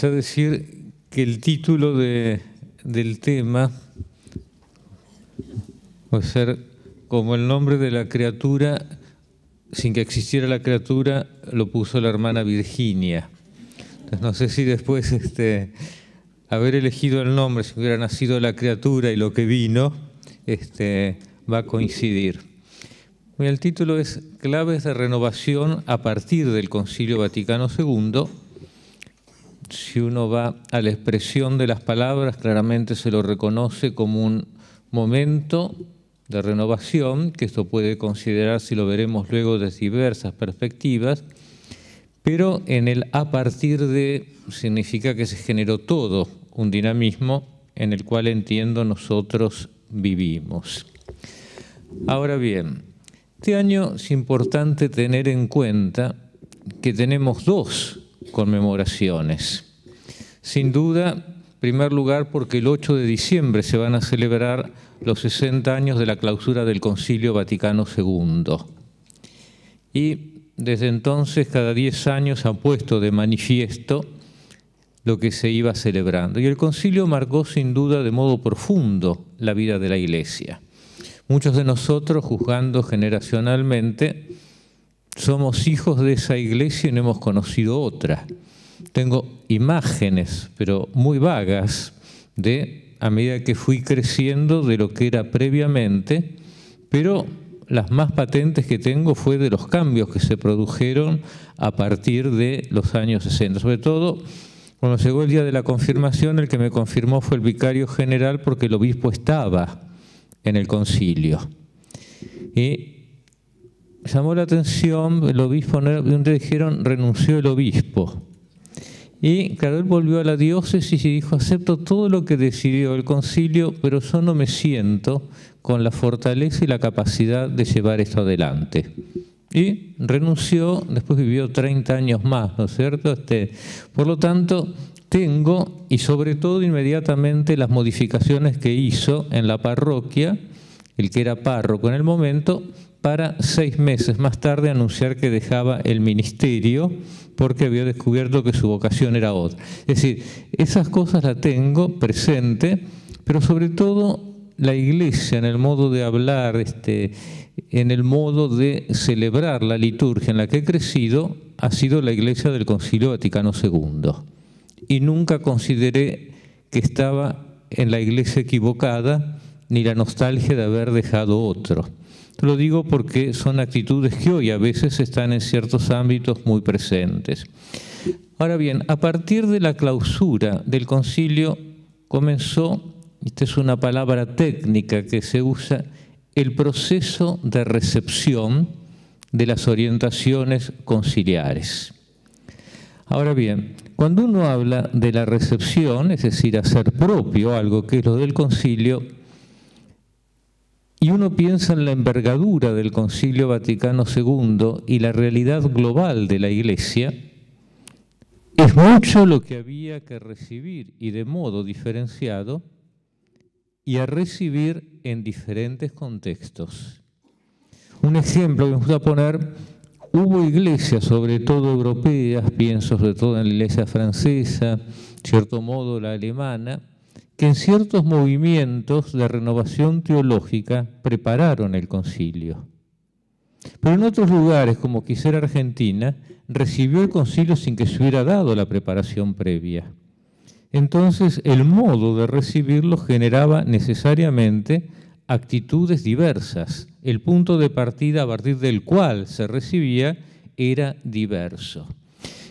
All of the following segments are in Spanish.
quizá decir que el título del tema puede ser como el nombre de la criatura, sin que existiera la criatura, lo puso la hermana Virginia. Entonces, no sé si después haber elegido el nombre, si hubiera nacido la criatura y lo que vino, va a coincidir. El título es Claves de renovación a partir del Concilio Vaticano II. Si uno va a la expresión de las palabras, claramente se lo reconoce como un momento de renovación, que esto puede considerarse, y lo veremos luego, desde diversas perspectivas, pero en el a partir de significa que se generó todo un dinamismo en el cual, entiendo, nosotros vivimos. Ahora bien, este año es importante tener en cuenta que tenemos dos conmemoraciones. Sin duda, en primer lugar, porque el 8 de diciembre se van a celebrar los 60 años de la clausura del Concilio Vaticano II. Y desde entonces, cada 10 años han puesto de manifiesto lo que se iba celebrando. Y el concilio marcó sin duda de modo profundo la vida de la Iglesia. Muchos de nosotros, juzgando generacionalmente, somos hijos de esa Iglesia y no hemos conocido otra. Tengo imágenes, pero muy vagas, a medida que fui creciendo, de lo que era previamente, pero las más patentes que tengo fue de los cambios que se produjeron a partir de los años 60. Sobre todo, cuando llegó el día de la confirmación, el que me confirmó fue el vicario general, porque el obispo estaba en el concilio. Y llamó la atención, el obispo, donde dijeron, renunció el obispo. Y claro, él volvió a la diócesis y dijo, acepto todo lo que decidió el concilio, pero yo no me siento con la fortaleza y la capacidad de llevar esto adelante. Y renunció, después vivió 30 años más, ¿no es cierto? Por lo tanto, tengo, y sobre todo inmediatamente, las modificaciones que hizo en la parroquia, el que era párroco en el momento, para 6 meses más tarde anunciar que dejaba el ministerio porque había descubierto que su vocación era otra. Es decir, esas cosas las tengo presente, pero sobre todo la Iglesia, en el modo de hablar, en el modo de celebrar la liturgia en la que he crecido, ha sido la Iglesia del Concilio Vaticano II. Y nunca consideré que estaba en la Iglesia equivocada, ni la nostalgia de haber dejado otro. Lo digo porque son actitudes que hoy a veces están en ciertos ámbitos muy presentes. Ahora bien, a partir de la clausura del concilio comenzó, esta es una palabra técnica que se usa, el proceso de recepción de las orientaciones conciliares. Ahora bien, cuando uno habla de la recepción, es decir, hacer propio algo que es lo del concilio, y uno piensa en la envergadura del Concilio Vaticano II y la realidad global de la Iglesia, es mucho lo que había que recibir y de modo diferenciado y a recibir en diferentes contextos. Un ejemplo que me gusta poner, hubo iglesias, sobre todo europeas, pienso sobre todo en la iglesia francesa, de cierto modo la alemana, que en ciertos movimientos de renovación teológica prepararon el concilio. Pero en otros lugares, como quizá Argentina, recibió el concilio sin que se hubiera dado la preparación previa. Entonces, el modo de recibirlo generaba necesariamente actitudes diversas. El punto de partida a partir del cual se recibía era diverso.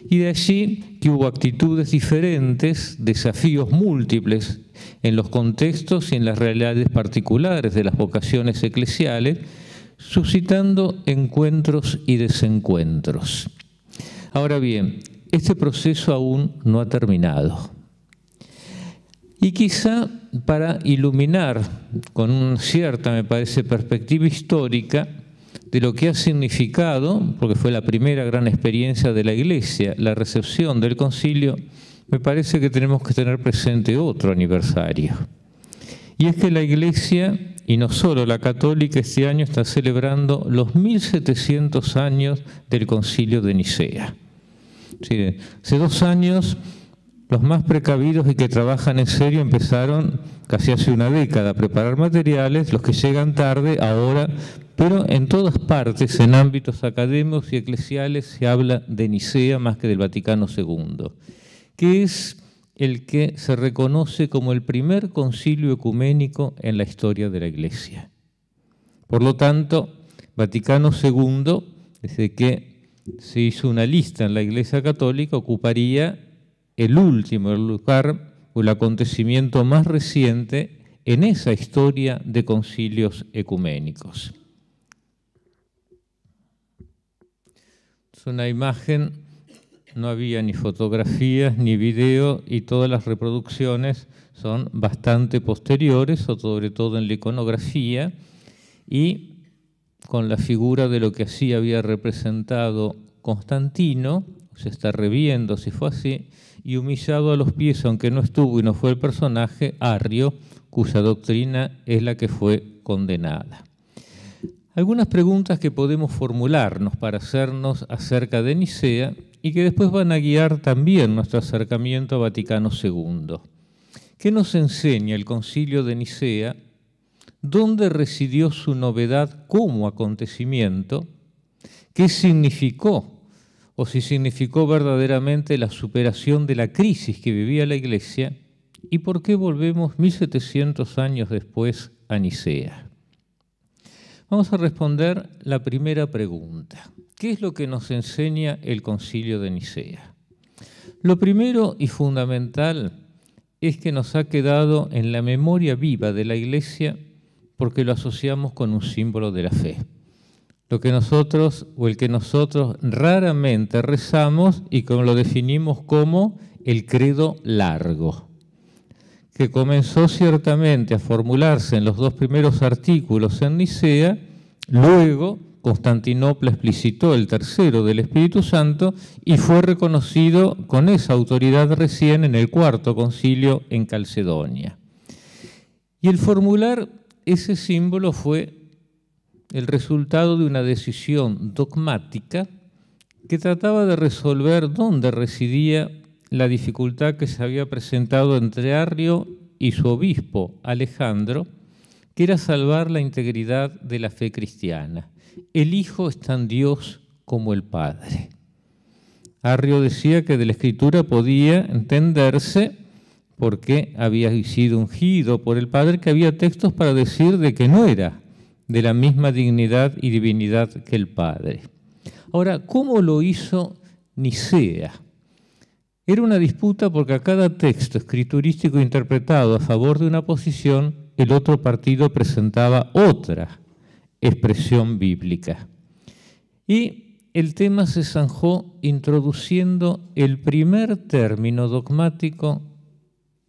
Y de allí que hubo actitudes diferentes, desafíos múltiples en los contextos y en las realidades particulares de las vocaciones eclesiales, suscitando encuentros y desencuentros. Ahora bien, este proceso aún no ha terminado. Y quizá para iluminar con una cierta, me parece, perspectiva histórica de lo que ha significado, porque fue la primera gran experiencia de la Iglesia, la recepción del concilio, me parece que tenemos que tener presente otro aniversario. Y es que la Iglesia, y no solo la católica, este año está celebrando los 1700 años del concilio de Nicea. Sí, hace 2 años Los más precavidos y que trabajan en serio empezaron casi hace una década a preparar materiales, los que llegan tarde ahora, pero en todas partes, en ámbitos académicos y eclesiales, se habla de Nicea más que del Vaticano II, que es el que se reconoce como el primer concilio ecuménico en la historia de la Iglesia. Por lo tanto, Vaticano II, desde que se hizo una lista en la Iglesia Católica, ocuparía el último lugar o el acontecimiento más reciente en esa historia de concilios ecuménicos. Es una imagen, no había ni fotografías ni video y todas las reproducciones son bastante posteriores, sobre todo en la iconografía, y con la figura de lo que así había representado Constantino, se está reviendo si fue así, y humillado a los pies, aunque no estuvo y no fue el personaje, Arrio, cuya doctrina es la que fue condenada. Algunas preguntas que podemos formularnos para hacernos acerca de Nicea y que después van a guiar también nuestro acercamiento a Vaticano II. ¿Qué nos enseña el Concilio de Nicea? ¿Dónde residió su novedad como acontecimiento? ¿Qué significó? O si significó verdaderamente la superación de la crisis que vivía la Iglesia, y por qué volvemos 1700 años después a Nicea. Vamos a responder la primera pregunta. ¿Qué es lo que nos enseña el Concilio de Nicea? Lo primero y fundamental es que nos ha quedado en la memoria viva de la Iglesia porque lo asociamos con un símbolo de la fe. Lo que nosotros, o el que nosotros raramente rezamos y como lo definimos como el credo largo, que comenzó ciertamente a formularse en los dos primeros artículos en Nicea, luego Constantinopla explicitó el tercero del Espíritu Santo y fue reconocido con esa autoridad recién en el cuarto concilio en Calcedonia. Y el formular ese símbolo fue el resultado de una decisión dogmática que trataba de resolver dónde residía la dificultad que se había presentado entre Arrio y su obispo Alejandro, que era salvar la integridad de la fe cristiana. El Hijo es tan Dios como el Padre. Arrio decía que de la Escritura podía entenderse porque había sido ungido por el Padre, que había textos para decir de que no era de la misma dignidad y divinidad que el Padre. Ahora, ¿cómo lo hizo Nicea? Era una disputa porque a cada texto escriturístico interpretado a favor de una posición, el otro partido presentaba otra expresión bíblica. Y el tema se zanjó introduciendo el primer término dogmático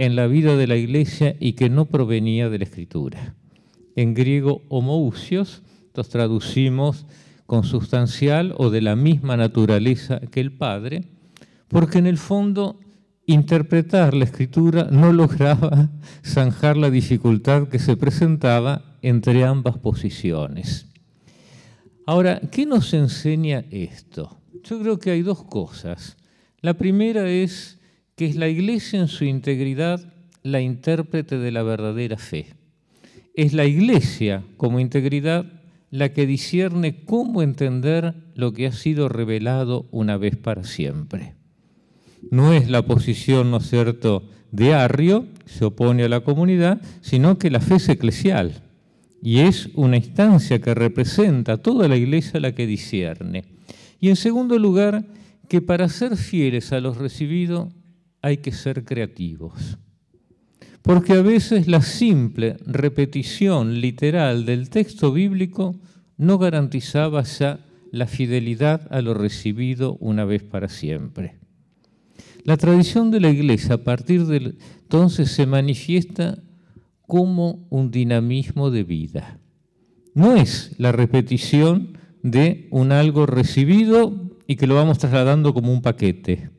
en la vida de la Iglesia y que no provenía de la Escritura. En griego, homoousios, los traducimos consubstancial o de la misma naturaleza que el Padre, porque en el fondo interpretar la Escritura no lograba zanjar la dificultad que se presentaba entre ambas posiciones. Ahora, ¿qué nos enseña esto? Yo creo que hay dos cosas. La primera es que es la Iglesia en su integridad la intérprete de la verdadera fe. Es la Iglesia como integridad la que discierne cómo entender lo que ha sido revelado una vez para siempre. No es la posición, ¿no es cierto?, de Arrio, se opone a la comunidad, sino que la fe es eclesial y es una instancia que representa a toda la Iglesia la que discierne. Y en segundo lugar, que para ser fieles a lo recibido hay que ser creativos. Porque a veces la simple repetición literal del texto bíblico no garantizaba ya la fidelidad a lo recibido una vez para siempre. La tradición de la Iglesia a partir de entonces se manifiesta como un dinamismo de vida. No es la repetición de un algo recibido y que lo vamos trasladando como un paquete.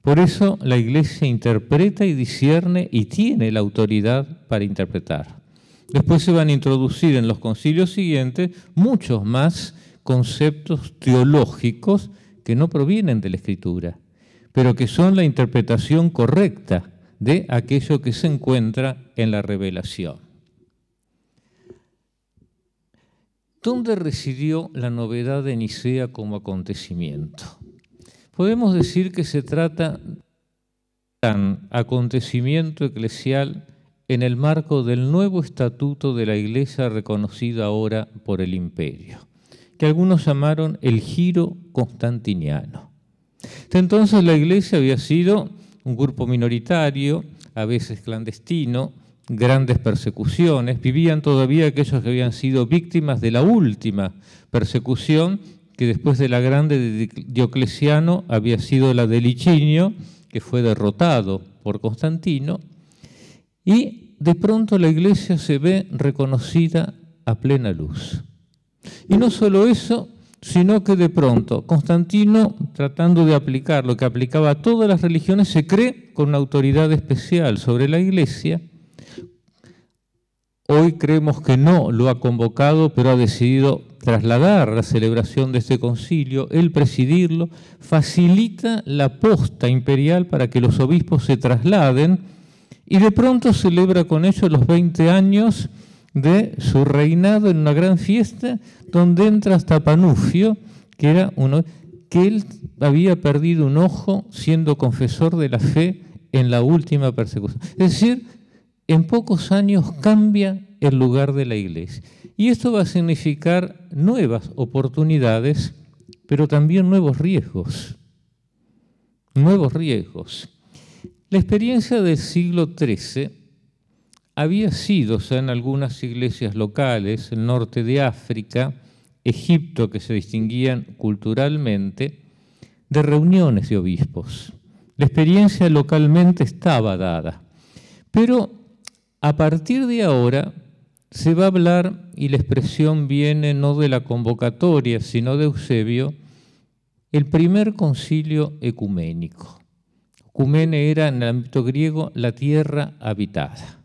Por eso la Iglesia interpreta y discierne y tiene la autoridad para interpretar. Después se van a introducir en los concilios siguientes muchos más conceptos teológicos que no provienen de la Escritura, pero que son la interpretación correcta de aquello que se encuentra en la revelación. ¿Dónde residió la novedad de Nicea como acontecimiento? Podemos decir que se trata de un acontecimiento eclesial en el marco del nuevo estatuto de la Iglesia reconocido ahora por el imperio, que algunos llamaron el giro constantiniano. Hasta entonces la Iglesia había sido un grupo minoritario, a veces clandestino, grandes persecuciones, vivían todavía aquellos que habían sido víctimas de la última persecución, que después de la grande de Diocleciano había sido la de Licinio, que fue derrotado por Constantino, y de pronto la Iglesia se ve reconocida a plena luz. Y no solo eso, sino que de pronto Constantino, tratando de aplicar lo que aplicaba a todas las religiones, se cree con una autoridad especial sobre la Iglesia. Hoy creemos que no lo ha convocado, pero ha decidido trasladar la celebración de este concilio, él presidirlo, facilita la posta imperial para que los obispos se trasladen y de pronto celebra con ellos los 20 años de su reinado en una gran fiesta donde entra hasta Panufio, que era uno que él había perdido un ojo siendo confesor de la fe en la última persecución. Es decir, en pocos años cambia el lugar de la Iglesia. Y esto va a significar nuevas oportunidades, pero también nuevos riesgos. Nuevos riesgos. La experiencia del siglo XIII había sido, o sea, en algunas iglesias locales, el norte de África, Egipto, que se distinguían culturalmente, de reuniones de obispos. La experiencia localmente estaba dada, pero a partir de ahora se va a hablar, y la expresión viene no de la convocatoria, sino de Eusebio, el primer concilio ecuménico. Ecumene era, en el ámbito griego, la tierra habitada.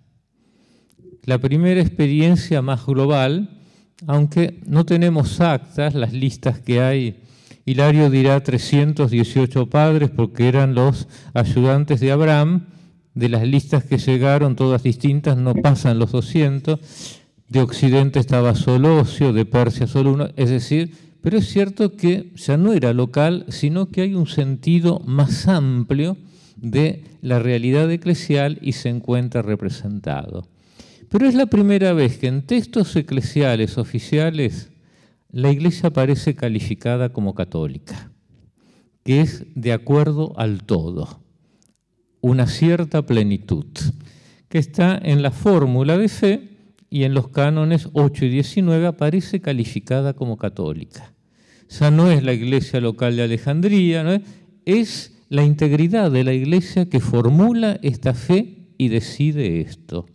La primera experiencia más global, aunque no tenemos actas, las listas que hay, Hilario dirá 318 padres porque eran los ayudantes de Abraham, de las listas que llegaron, todas distintas, no pasan los 200, de Occidente estaba solo Ocio, de Persia solo uno, es decir, pero es cierto que ya no era local, sino que hay un sentido más amplio de la realidad eclesial y se encuentra representado. Pero es la primera vez que en textos eclesiales oficiales la Iglesia aparece calificada como católica, que es de acuerdo al todo, una cierta plenitud, que está en la fórmula de fe y en los cánones 8 y 19 aparece calificada como católica. Ya no es la Iglesia local de Alejandría, ¿no? Es la integridad de la Iglesia que formula esta fe y decide esto.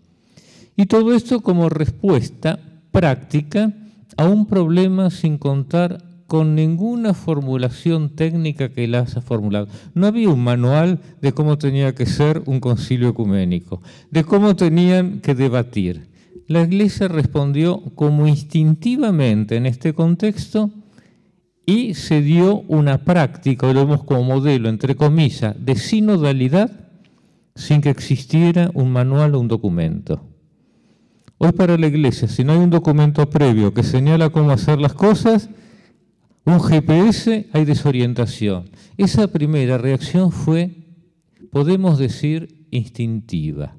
Y todo esto como respuesta práctica a un problema sin contar con ninguna formulación técnica que la haya formulado. No había un manual de cómo tenía que ser un concilio ecuménico, de cómo tenían que debatir. La Iglesia respondió como instintivamente en este contexto y se dio una práctica, lo vemos como modelo, entre comillas, de sinodalidad sin que existiera un manual o un documento. Hoy para la Iglesia, si no hay un documento previo que señala cómo hacer las cosas, un GPS, hay desorientación. Esa primera reacción fue, podemos decir, instintiva,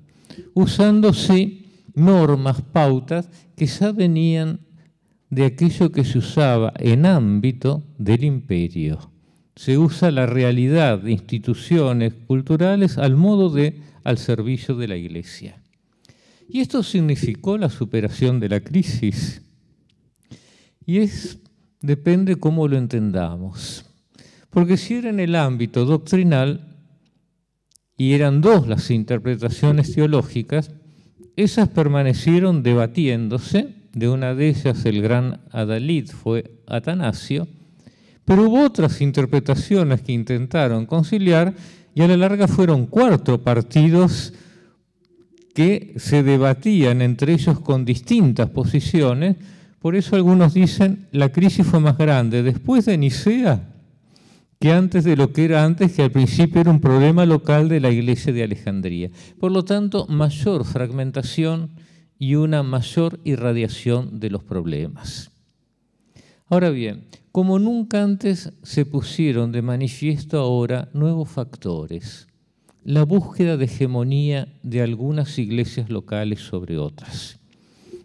usándose normas, pautas que ya venían de aquello que se usaba en ámbito del imperio. Se usa la realidad de instituciones culturales al servicio de la Iglesia. Y esto significó la superación de la crisis. Y depende cómo lo entendamos. Porque si era en el ámbito doctrinal, y eran dos las interpretaciones teológicas, esas permanecieron debatiéndose. De una de ellas el gran adalid fue Atanasio, pero hubo otras interpretaciones que intentaron conciliar y a la larga fueron 4 partidos que se debatían entre ellos con distintas posiciones. Por eso algunos dicen la crisis fue más grande después de Nicea que antes de lo que era antes, que al principio era un problema local de la iglesia de Alejandría. Por lo tanto, mayor fragmentación y una mayor irradiación de los problemas. Ahora bien, como nunca antes se pusieron de manifiesto ahora nuevos factores, la búsqueda de hegemonía de algunas iglesias locales sobre otras,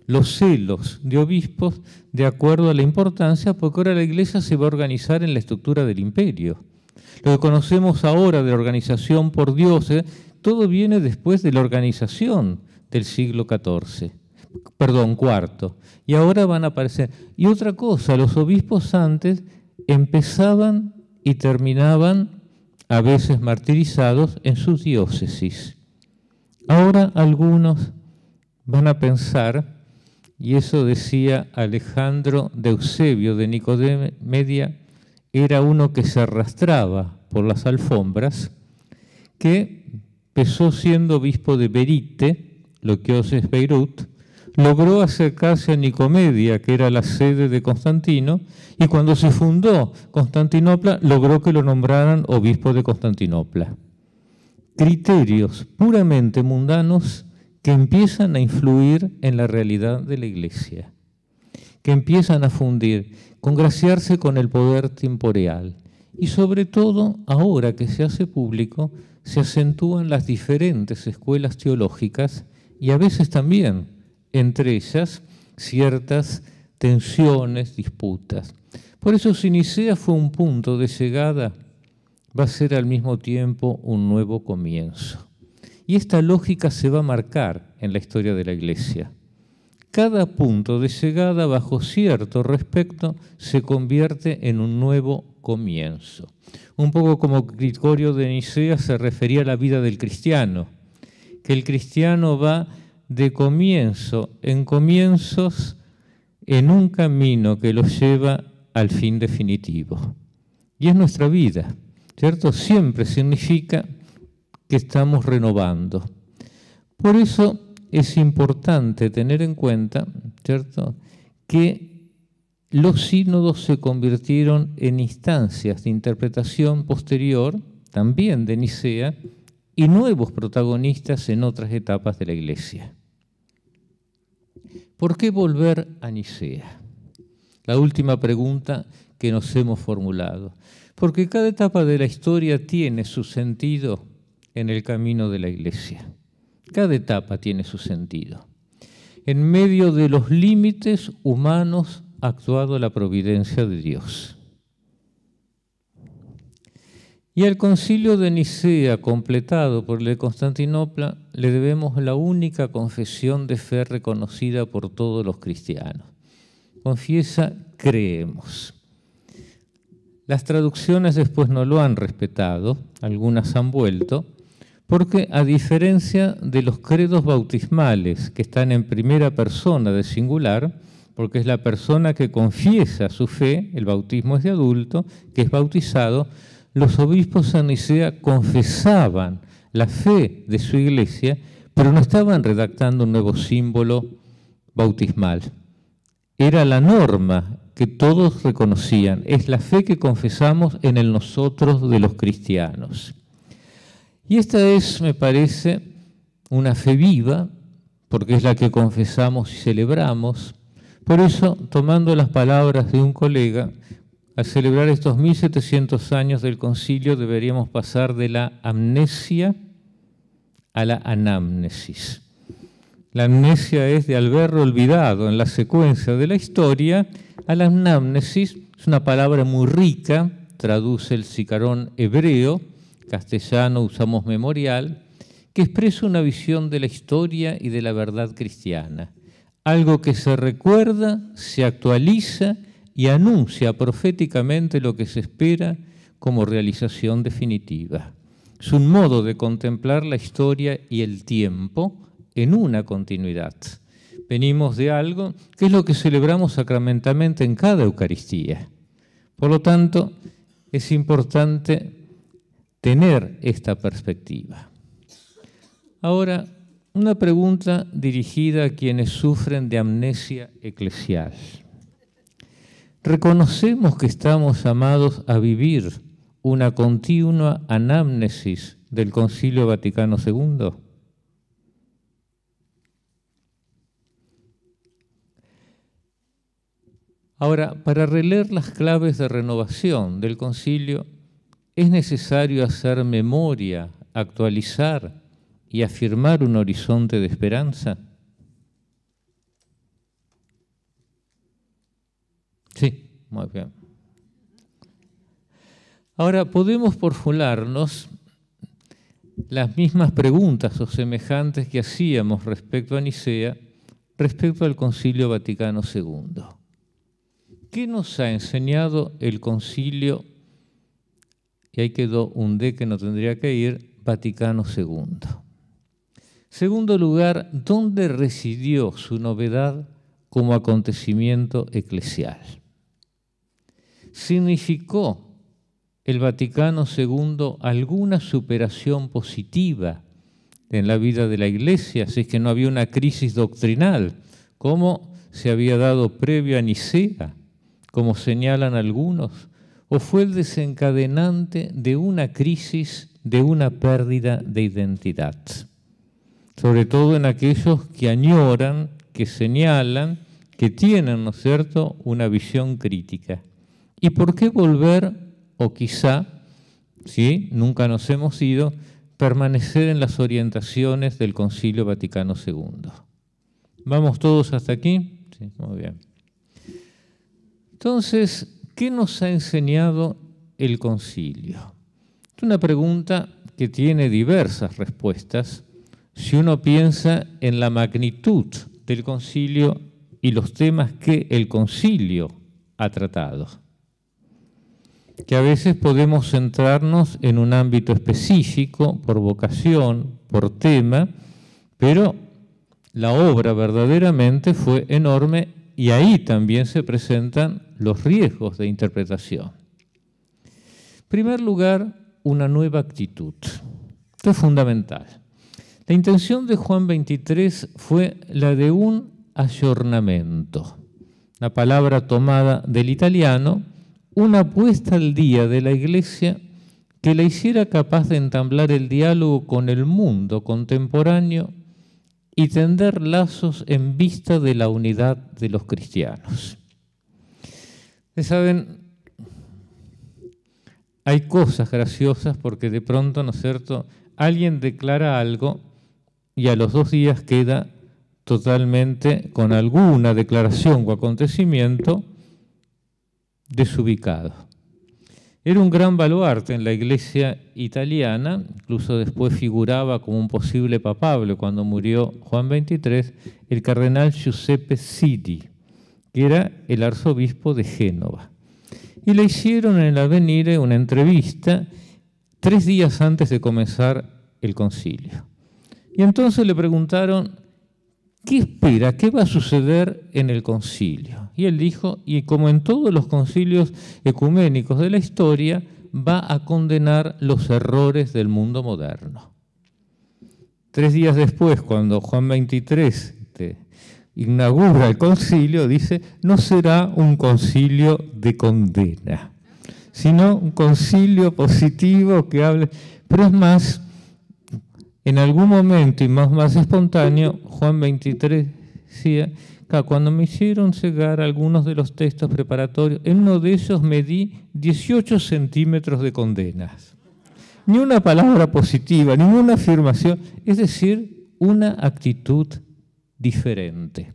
los celos de obispos de acuerdo a la importancia, porque ahora la iglesia se va a organizar en la estructura del imperio. Lo que conocemos ahora de la organización por dioses, todo viene después de la organización del siglo IV. Y ahora van a aparecer. Y otra cosa, los obispos antes empezaban y terminaban, a veces martirizados, en sus diócesis. Ahora algunos van a pensar, y eso decía Alejandro de Eusebio de Nicomedia, era uno que se arrastraba por las alfombras, que empezó siendo obispo de Berite, lo que hoy es Beirut, logró acercarse a Nicomedia, que era la sede de Constantino, y cuando se fundó Constantinopla, logró que lo nombraran obispo de Constantinopla. Criterios puramente mundanos que empiezan a influir en la realidad de la Iglesia, que empiezan a fundir, congraciarse con el poder temporal. Y sobre todo, ahora que se hace público, se acentúan las diferentes escuelas teológicas y a veces también, entre ellas, ciertas tensiones, disputas. Por eso, si Nicea fue un punto de llegada, va a ser al mismo tiempo un nuevo comienzo. Y esta lógica se va a marcar en la historia de la Iglesia. Cada punto de llegada, bajo cierto respecto, se convierte en un nuevo comienzo. Un poco como Gregorio de Nicea se refería a la vida del cristiano, que el cristiano va de comienzo en comienzos en un camino que lo lleva al fin definitivo. Y es nuestra vida, ¿cierto? Siempre significa que estamos renovando. Por eso es importante tener en cuenta, ¿cierto?, que los sínodos se convirtieron en instancias de interpretación posterior, también de Nicea, y nuevos protagonistas en otras etapas de la Iglesia. ¿Por qué volver a Nicea? La última pregunta que nos hemos formulado. Porque cada etapa de la historia tiene su sentido en el camino de la Iglesia. Cada etapa tiene su sentido. En medio de los límites humanos ha actuado la providencia de Dios. Y al concilio de Nicea, completado por el de Constantinopla, le debemos la única confesión de fe reconocida por todos los cristianos. Confiesa, creemos. Las traducciones después no lo han respetado, algunas han vuelto, porque a diferencia de los credos bautismales que están en primera persona de singular, porque es la persona que confiesa su fe, el bautismo es de adulto, que es bautizado, los obispos en Nicea confesaban la fe de su iglesia, pero no estaban redactando un nuevo símbolo bautismal. Era la norma que todos reconocían, es la fe que confesamos en el nosotros de los cristianos. Y esta es, me parece, una fe viva, porque es la que confesamos y celebramos. Por eso, tomando las palabras de un colega, al celebrar estos 1700 años del concilio, deberíamos pasar de la amnesia a la anamnesis. La amnesia es de haber olvidado en la secuencia de la historia. A la anamnesis es una palabra muy rica, traduce el sicarón hebreo, castellano usamos memorial, que expresa una visión de la historia y de la verdad cristiana. Algo que se recuerda, se actualiza y anuncia proféticamente lo que se espera como realización definitiva. Es un modo de contemplar la historia y el tiempo en una continuidad. Venimos de algo que es lo que celebramos sacramentalmente en cada Eucaristía. Por lo tanto, es importante tener esta perspectiva. Ahora, una pregunta dirigida a quienes sufren de amnesia eclesial. ¿Reconocemos que estamos llamados a vivir una continua anamnesis del Concilio Vaticano II? Ahora, para releer las claves de renovación del concilio, es necesario hacer memoria, actualizar y afirmar un horizonte de esperanza. Sí, muy bien. Ahora, podemos formularnos las mismas preguntas o semejantes que hacíamos respecto a Nicea, respecto al Concilio Vaticano II. ¿Qué nos ha enseñado el concilio? Y ahí quedó un D que no tendría que ir, Vaticano II. Segundo lugar, ¿dónde residió su novedad como acontecimiento eclesial? ¿Significó el Vaticano II alguna superación positiva en la vida de la Iglesia, si es que no había una crisis doctrinal, como se había dado previo a Nicea, como señalan algunos, o fue el desencadenante de una crisis, de una pérdida de identidad? Sobre todo en aquellos que añoran, que señalan, que tienen, ¿no es cierto?, una visión crítica. ¿Y por qué volver, o quizá, si nunca nos hemos ido, permanecer en las orientaciones del Concilio Vaticano II? ¿Vamos todos hasta aquí? Sí, muy bien. Entonces, ¿qué nos ha enseñado el concilio? Es una pregunta que tiene diversas respuestas si uno piensa en la magnitud del concilio y los temas que el concilio ha tratado. Que a veces podemos centrarnos en un ámbito específico, por vocación, por tema, pero la obra verdaderamente fue enorme y ahí también se presentan los riesgos de interpretación. En primer lugar, una nueva actitud. Esto es fundamental. La intención de Juan 23 fue la de un ayornamiento, la palabra tomada del italiano, una puesta al día de la Iglesia que la hiciera capaz de entablar el diálogo con el mundo contemporáneo y tender lazos en vista de la unidad de los cristianos. Ustedes saben, hay cosas graciosas porque de pronto, ¿no es cierto?, alguien declara algo y a los 2 días queda totalmente con alguna declaración o acontecimiento desubicado. Era un gran baluarte en la iglesia italiana, incluso después figuraba como un posible papable cuando murió Juan XXIII, el cardenal Giuseppe Sidi, que era el arzobispo de Génova. Y le hicieron en el Avvenire una entrevista 3 días antes de comenzar el concilio. Y entonces le preguntaron, ¿qué espera? ¿Qué va a suceder en el concilio? Y él dijo, y como en todos los concilios ecuménicos de la historia, va a condenar los errores del mundo moderno. 3 días después, cuando Juan XXIII inaugura el concilio, dice, no será un concilio de condena, sino un concilio positivo que hable. Pero es más, en algún momento, y más espontáneo, Juan XXIII decía, cuando me hicieron llegar algunos de los textos preparatorios, en uno de ellos me di 18 centímetros de condenas. Ni una palabra positiva, ninguna afirmación, es decir, una actitud diferente.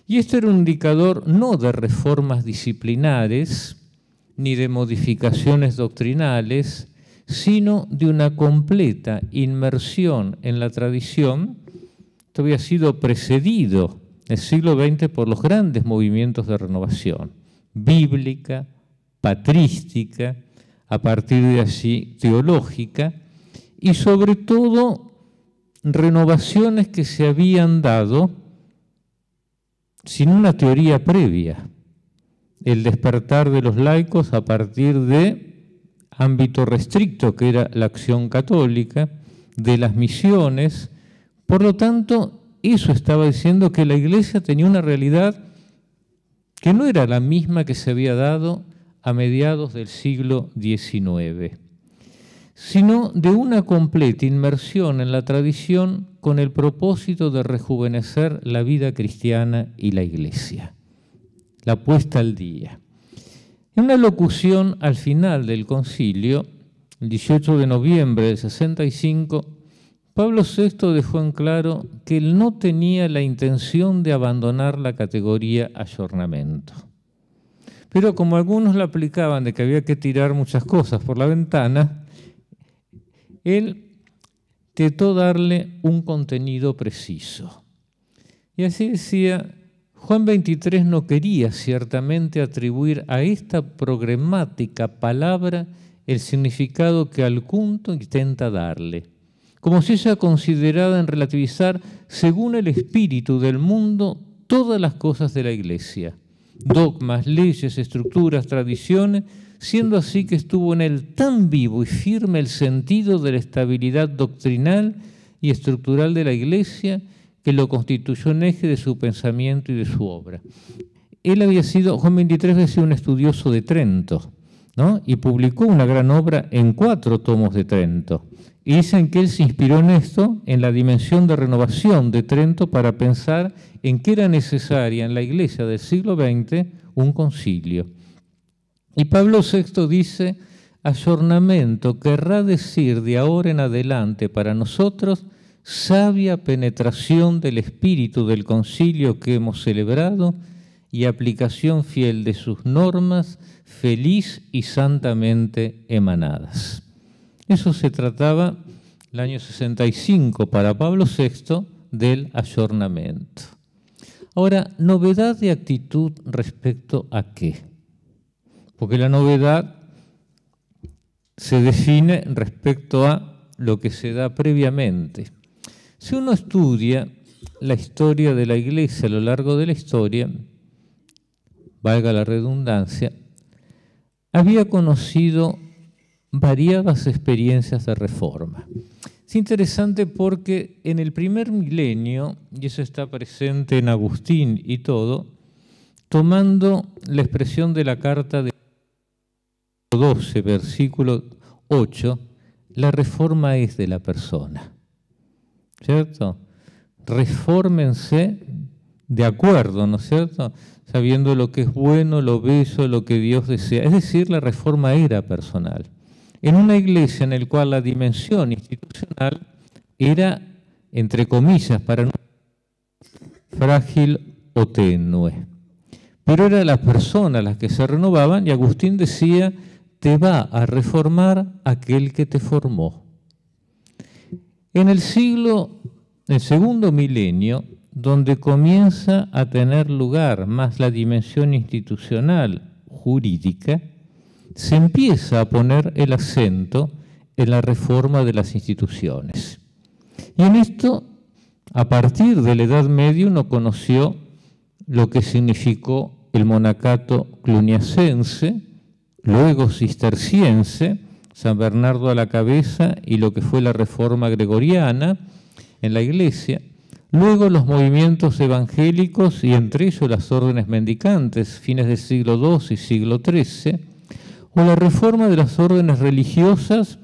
Y esto era un indicador no de reformas disciplinares, ni de modificaciones doctrinales, sino de una completa inmersión en la tradición. Esto había sido precedido en el siglo XX por los grandes movimientos de renovación, bíblica, patrística, a partir de allí teológica, y sobre todo renovaciones que se habían dado sin una teoría previa. El despertar de los laicos a partir de ámbito restricto, que era la acción católica, de las misiones. Por lo tanto, eso estaba diciendo que la Iglesia tenía una realidad que no era la misma que se había dado a mediados del siglo XIX, sino de una completa inmersión en la tradición con el propósito de rejuvenecer la vida cristiana y la Iglesia, la puesta al día. En una locución al final del concilio, el 18 de noviembre del 65, Pablo VI dejó en claro que él no tenía la intención de abandonar la categoría ayornamiento. Pero como algunos la aplicaban de que había que tirar muchas cosas por la ventana, él trató darle un contenido preciso. Y así decía, Juan 23 no quería ciertamente atribuir a esta programática palabra el significado que al culto intenta darle, como si ella considerada en relativizar según el espíritu del mundo todas las cosas de la Iglesia, dogmas, leyes, estructuras, tradiciones, siendo así que estuvo en él tan vivo y firme el sentido de la estabilidad doctrinal y estructural de la Iglesia que lo constituyó en eje de su pensamiento y de su obra. Él había sido, Juan 23 había sido un estudioso de Trento, ¿no? Y publicó una gran obra en 4 tomos de Trento. Y dicen que él se inspiró en esto, en la dimensión de renovación de Trento, para pensar en que era necesaria en la Iglesia del siglo XX un concilio. Y Pablo VI dice, ayornamiento querrá decir de ahora en adelante para nosotros sabia penetración del espíritu del concilio que hemos celebrado y aplicación fiel de sus normas, feliz y santamente emanadas. Eso se trataba el año 65 para Pablo VI del ayornamiento. Ahora, novedad de actitud respecto a qué. Porque la novedad se define respecto a lo que se da previamente. Si uno estudia la historia de la Iglesia a lo largo de la historia, valga la redundancia, había conocido variadas experiencias de reforma. Es interesante porque en el primer milenio, y eso está presente en Agustín y todo, tomando la expresión de la carta de 12, versículo 8, la reforma es de la persona, ¿cierto? Refórmense de acuerdo, ¿no es cierto? Sabiendo lo que es bueno, lo bello, lo que Dios desea. Es decir, la reforma era personal. En una iglesia en la cual la dimensión institucional era, entre comillas, para no frágil o tenue. Pero eran las personas las que se renovaban y Agustín decía, te va a reformar aquel que te formó. En el segundo milenio, donde comienza a tener lugar más la dimensión institucional jurídica, se empieza a poner el acento en la reforma de las instituciones. Y en esto, a partir de la Edad Media, uno conoció lo que significó el monacato cluniacense, luego cisterciense, San Bernardo a la cabeza, y lo que fue la reforma gregoriana en la Iglesia, luego los movimientos evangélicos y entre ellos las órdenes mendicantes, fines del siglo II y siglo XIII, o la reforma de las órdenes religiosas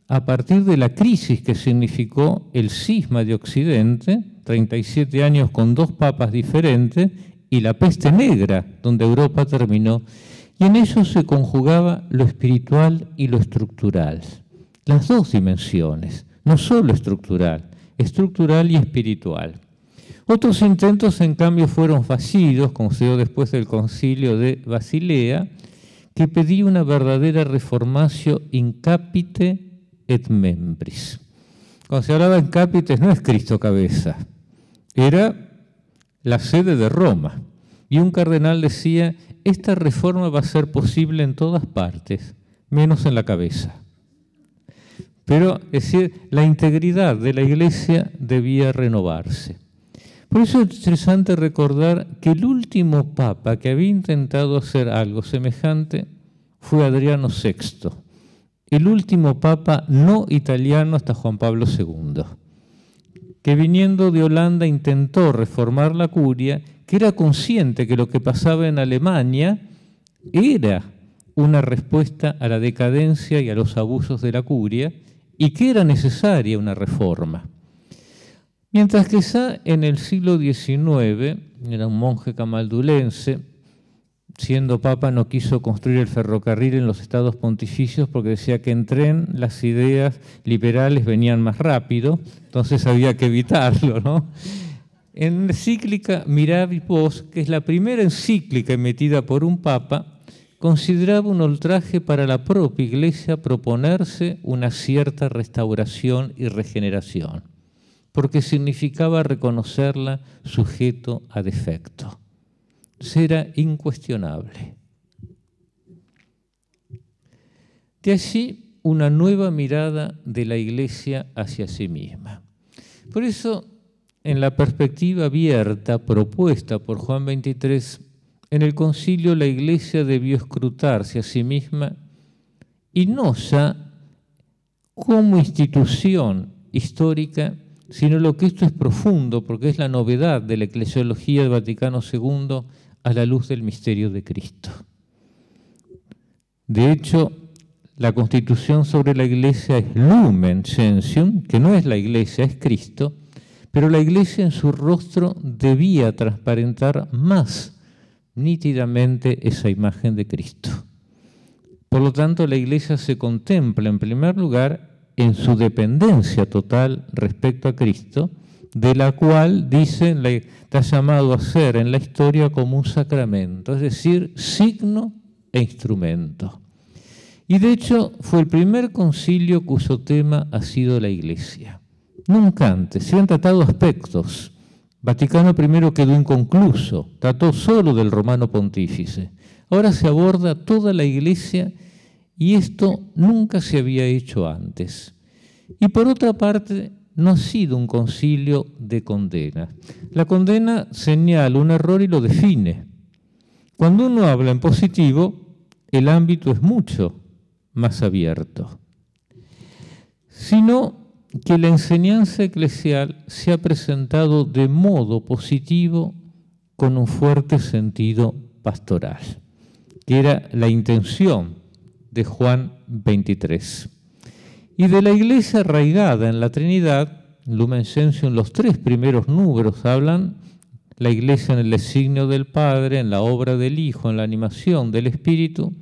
a partir de la crisis que significó el cisma de Occidente, 37 años con 2 papas diferentes, y la peste negra, donde Europa terminó. Y en ello se conjugaba lo espiritual y lo estructural. Las 2 dimensiones, no solo estructural y espiritual. Otros intentos, en cambio, fueron fallidos, como se dio después del concilio de Basilea, que pedía una verdadera reformatio in capite et membris. Cuando se hablaba in capite no es Cristo cabeza, era la sede de Roma. Y un cardenal decía, esta reforma va a ser posible en todas partes, menos en la cabeza. Pero, es decir, la integridad de la Iglesia debía renovarse. Por eso es interesante recordar que el último papa que había intentado hacer algo semejante fue Adriano VI, el último papa no italiano hasta Juan Pablo II, que viniendo de Holanda intentó reformar la curia, que era consciente que lo que pasaba en Alemania era una respuesta a la decadencia y a los abusos de la curia y que era necesaria una reforma. Mientras que ya en el siglo XIX, era un monje camaldulense, siendo papa no quiso construir el ferrocarril en los estados pontificios porque decía que en tren las ideas liberales venían más rápido, entonces había que evitarlo, ¿no? En la encíclica Mirabit Vos, que es la primera encíclica emitida por un papa, consideraba un ultraje para la propia Iglesia proponerse una cierta restauración y regeneración, porque significaba reconocerla sujeto a defecto. Era incuestionable. De allí una nueva mirada de la Iglesia hacia sí misma. Por eso, en la perspectiva abierta propuesta por Juan XXIII, en el concilio la Iglesia debió escrutarse a sí misma y no ya como institución histórica, sino lo que esto es profundo, porque es la novedad de la eclesiología del Vaticano II a la luz del misterio de Cristo. De hecho, la Constitución sobre la Iglesia es Lumen Gentium, que no es la Iglesia, es Cristo, pero la Iglesia en su rostro debía transparentar más nítidamente esa imagen de Cristo. Por lo tanto, la Iglesia se contempla en primer lugar en su dependencia total respecto a Cristo, de la cual, dicen, está llamado a ser en la historia como un sacramento, es decir, signo e instrumento. Y de hecho fue el primer concilio cuyo tema ha sido la Iglesia. Nunca antes se han tratado aspectos. Vaticano I quedó inconcluso, trató solo del Romano Pontífice. Ahora se aborda toda la Iglesia y esto nunca se había hecho antes. Y por otra parte, no ha sido un concilio de condena. La condena señala un error y lo define. Cuando uno habla en positivo, el ámbito es mucho más abierto. Sino que la enseñanza eclesial se ha presentado de modo positivo con un fuerte sentido pastoral, que era la intención de Juan XXIII. Y de la Iglesia arraigada en la Trinidad, Lumen Gentium, los tres primeros números hablan la Iglesia en el designio del Padre, en la obra del Hijo, en la animación del Espíritu,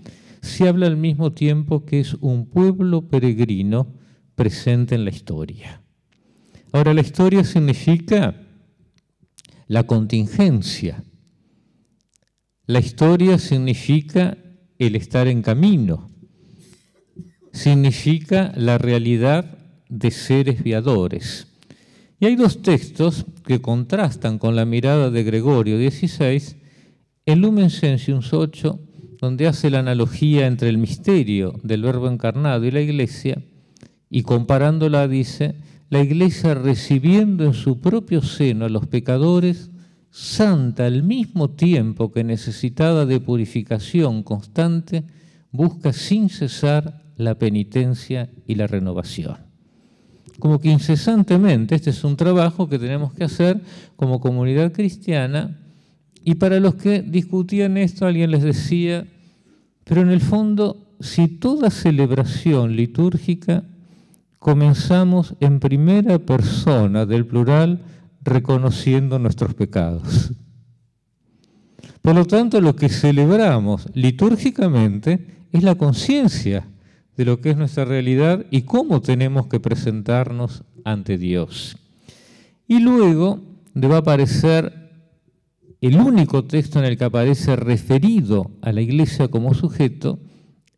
se habla al mismo tiempo que es un pueblo peregrino presente en la historia. Ahora, la historia significa la contingencia. La historia significa el estar en camino. Significa la realidad de seres viadores. Y hay dos textos que contrastan con la mirada de Gregorio XVI, en Lumen Gentium 8, donde hace la analogía entre el misterio del Verbo encarnado y la Iglesia, y comparándola dice, la Iglesia recibiendo en su propio seno a los pecadores, santa al mismo tiempo que necesitada de purificación constante, busca sin cesar la penitencia y la renovación. Como que incesantemente, este es un trabajo que tenemos que hacer como comunidad cristiana, y para los que discutían esto, alguien les decía, pero en el fondo, si toda celebración litúrgica comenzamos en primera persona del plural, reconociendo nuestros pecados. Por lo tanto, lo que celebramos litúrgicamente es la conciencia de lo que es nuestra realidad y cómo tenemos que presentarnos ante Dios. Y luego va a aparecer el único texto en el que aparece referido a la Iglesia como sujeto,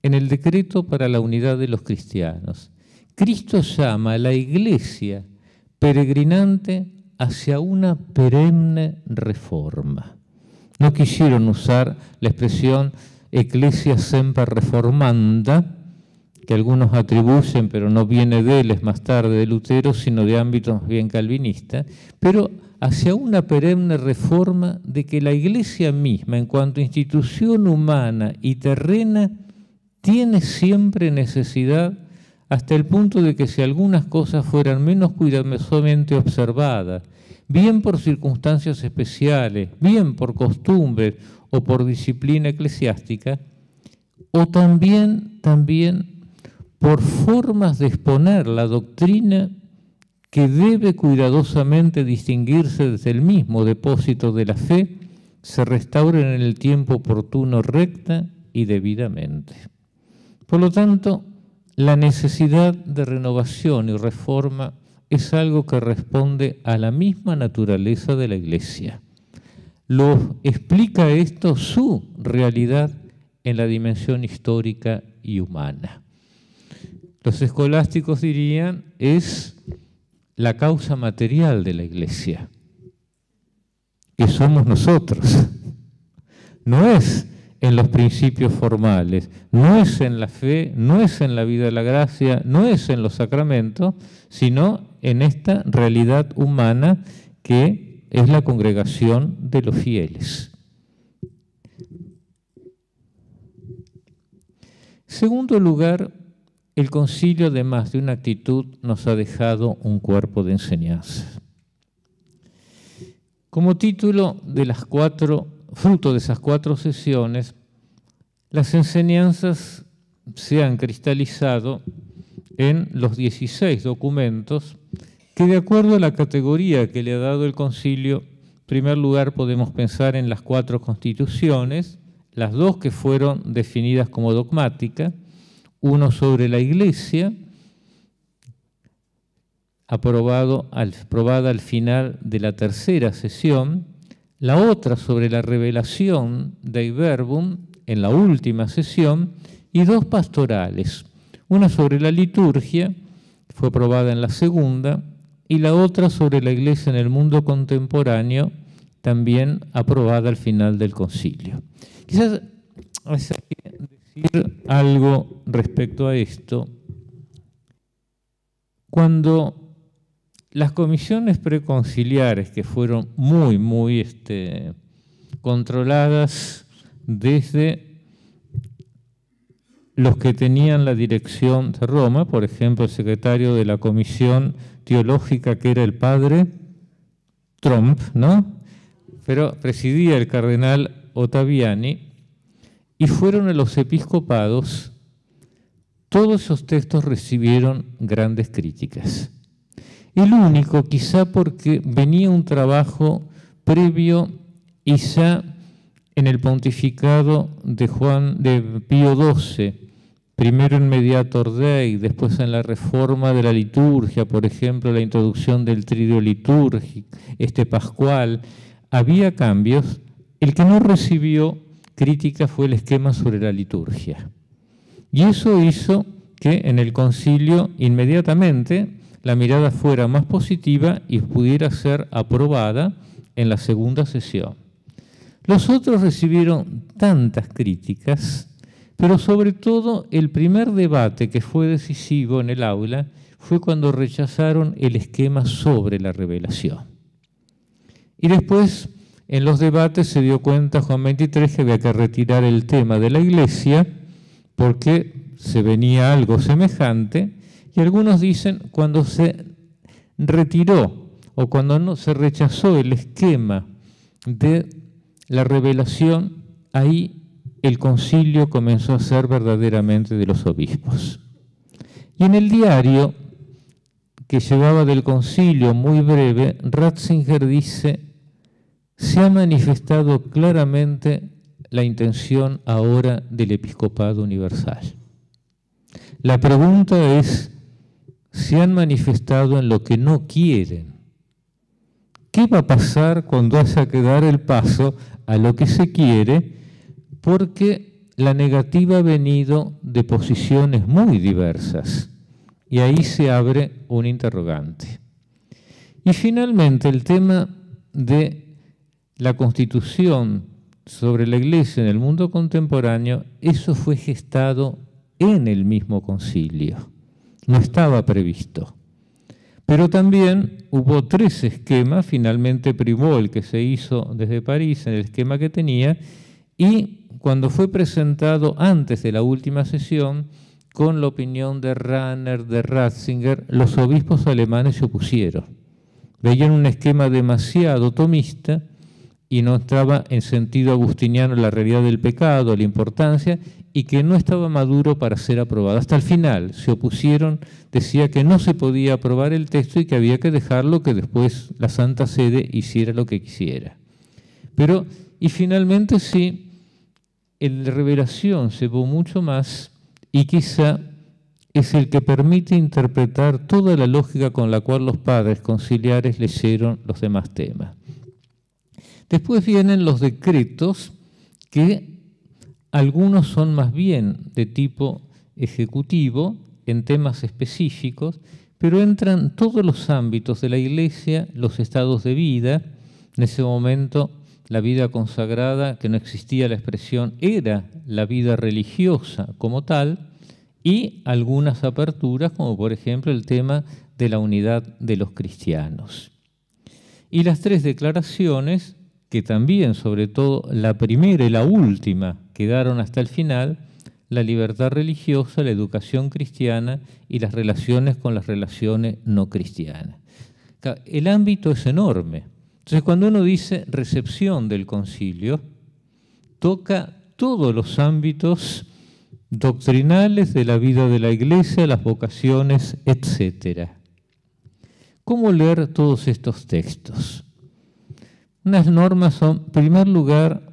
en el decreto para la unidad de los cristianos. Cristo llama a la Iglesia peregrinante hacia una perenne reforma. No quisieron usar la expresión Ecclesia semper reformanda, que algunos atribuyen, pero no viene de él, es más tarde de Lutero, sino de ámbito bien calvinista, pero hacia una perenne reforma de que la Iglesia misma, en cuanto a institución humana y terrena, tiene siempre necesidad, hasta el punto de que si algunas cosas fueran menos cuidadosamente observadas, bien por circunstancias especiales, bien por costumbres o por disciplina eclesiástica, o también por formas de exponer la doctrina que debe cuidadosamente distinguirse desde el mismo depósito de la fe, se restauren en el tiempo oportuno, recta y debidamente. Por lo tanto, la necesidad de renovación y reforma es algo que responde a la misma naturaleza de la Iglesia. Lo explica esto su realidad en la dimensión histórica y humana. Los escolásticos dirían, es la causa material de la Iglesia, que somos nosotros. No es en los principios formales, no es en la fe, no es en la vida de la gracia, no es en los sacramentos, sino en esta realidad humana que es la congregación de los fieles. En segundo lugar, el concilio, además de una actitud, nos ha dejado un cuerpo de enseñanza. Como título de fruto de esas 4 sesiones, las enseñanzas se han cristalizado en los 16 documentos que, de acuerdo a la categoría que le ha dado el concilio, en primer lugar podemos pensar en las 4 constituciones, las 2 que fueron definidas como dogmáticas, uno sobre la Iglesia, aprobada al final de la 3ª sesión, la otra sobre la revelación Dei Verbum en la última sesión, y 2 pastorales, una sobre la liturgia, que fue aprobada en la 2ª, y la otra sobre la Iglesia en el mundo contemporáneo, también aprobada al final del concilio. Quizás hay que decir algo respecto a esto. Cuando las comisiones preconciliares, que fueron muy controladas desde los que tenían la dirección de Roma, por ejemplo, el secretario de la comisión teológica, que era el padre Tromp, ¿no? Pero presidía el cardenal Ottaviani, y fueron a los episcopados, todos esos textos recibieron grandes críticas. El único, quizá porque venía un trabajo previo y ya en el pontificado de Pío XII, primero en Mediator Dei, después en la reforma de la liturgia, por ejemplo, la introducción del tridio litúrgico, pascual, había cambios. El que no recibió crítica fue el esquema sobre la liturgia. Y eso hizo que en el concilio inmediatamente la mirada fuera más positiva y pudiera ser aprobada en la 2ª sesión. Los otros recibieron tantas críticas, pero sobre todo el primer debate que fue decisivo en el aula fue cuando rechazaron el esquema sobre la revelación. Y después, en los debates, se dio cuenta Juan XXIII que había que retirar el tema de la Iglesia porque se venía algo semejante, y algunos dicen cuando se retiró o cuando no se rechazó el esquema de la revelación, ahí el concilio comenzó a ser verdaderamente de los obispos. Y en el diario que llevaba del concilio, muy breve, Ratzinger dice: se ha manifestado claramente la intención ahora del episcopado universal. La pregunta es, ¿se han manifestado en lo que no quieren? ¿Qué va a pasar cuando haya que dar el paso a lo que se quiere? Porque la negativa ha venido de posiciones muy diversas y ahí se abre un interrogante. Y finalmente el tema de la Constitución sobre la Iglesia en el mundo contemporáneo, eso fue gestado en el mismo concilio, no estaba previsto. Pero también hubo 3 esquemas, finalmente primó el que se hizo desde París, en el esquema que tenía, y cuando fue presentado antes de la última sesión, con la opinión de Rahner, de Ratzinger, los obispos alemanes se opusieron. Veían un esquema demasiado tomista y no entraba en sentido agustiniano la realidad del pecado, la importancia, y que no estaba maduro para ser aprobado. Hasta el final se opusieron, decía que no se podía aprobar el texto y que había que dejarlo, que después la Santa Sede hiciera lo que quisiera. Pero, y finalmente sí, la revelación se va mucho más y quizá es el que permite interpretar toda la lógica con la cual los padres conciliares leyeron los demás temas. Después vienen los decretos, que algunos son más bien de tipo ejecutivo, en temas específicos, pero entran todos los ámbitos de la Iglesia, los estados de vida. En ese momento, la vida consagrada, que no existía la expresión, era la vida religiosa como tal, y algunas aperturas, como por ejemplo el tema de la unidad de los cristianos. Y las tres declaraciones, que también, sobre todo la primera y la última, quedaron hasta el final: la libertad religiosa, la educación cristiana y las relaciones con las relaciones no cristianas. El ámbito es enorme. Entonces, cuando uno dice recepción del concilio, toca todos los ámbitos doctrinales de la vida de la Iglesia, las vocaciones, etc. ¿Cómo leer todos estos textos? Unas normas son, en primer lugar,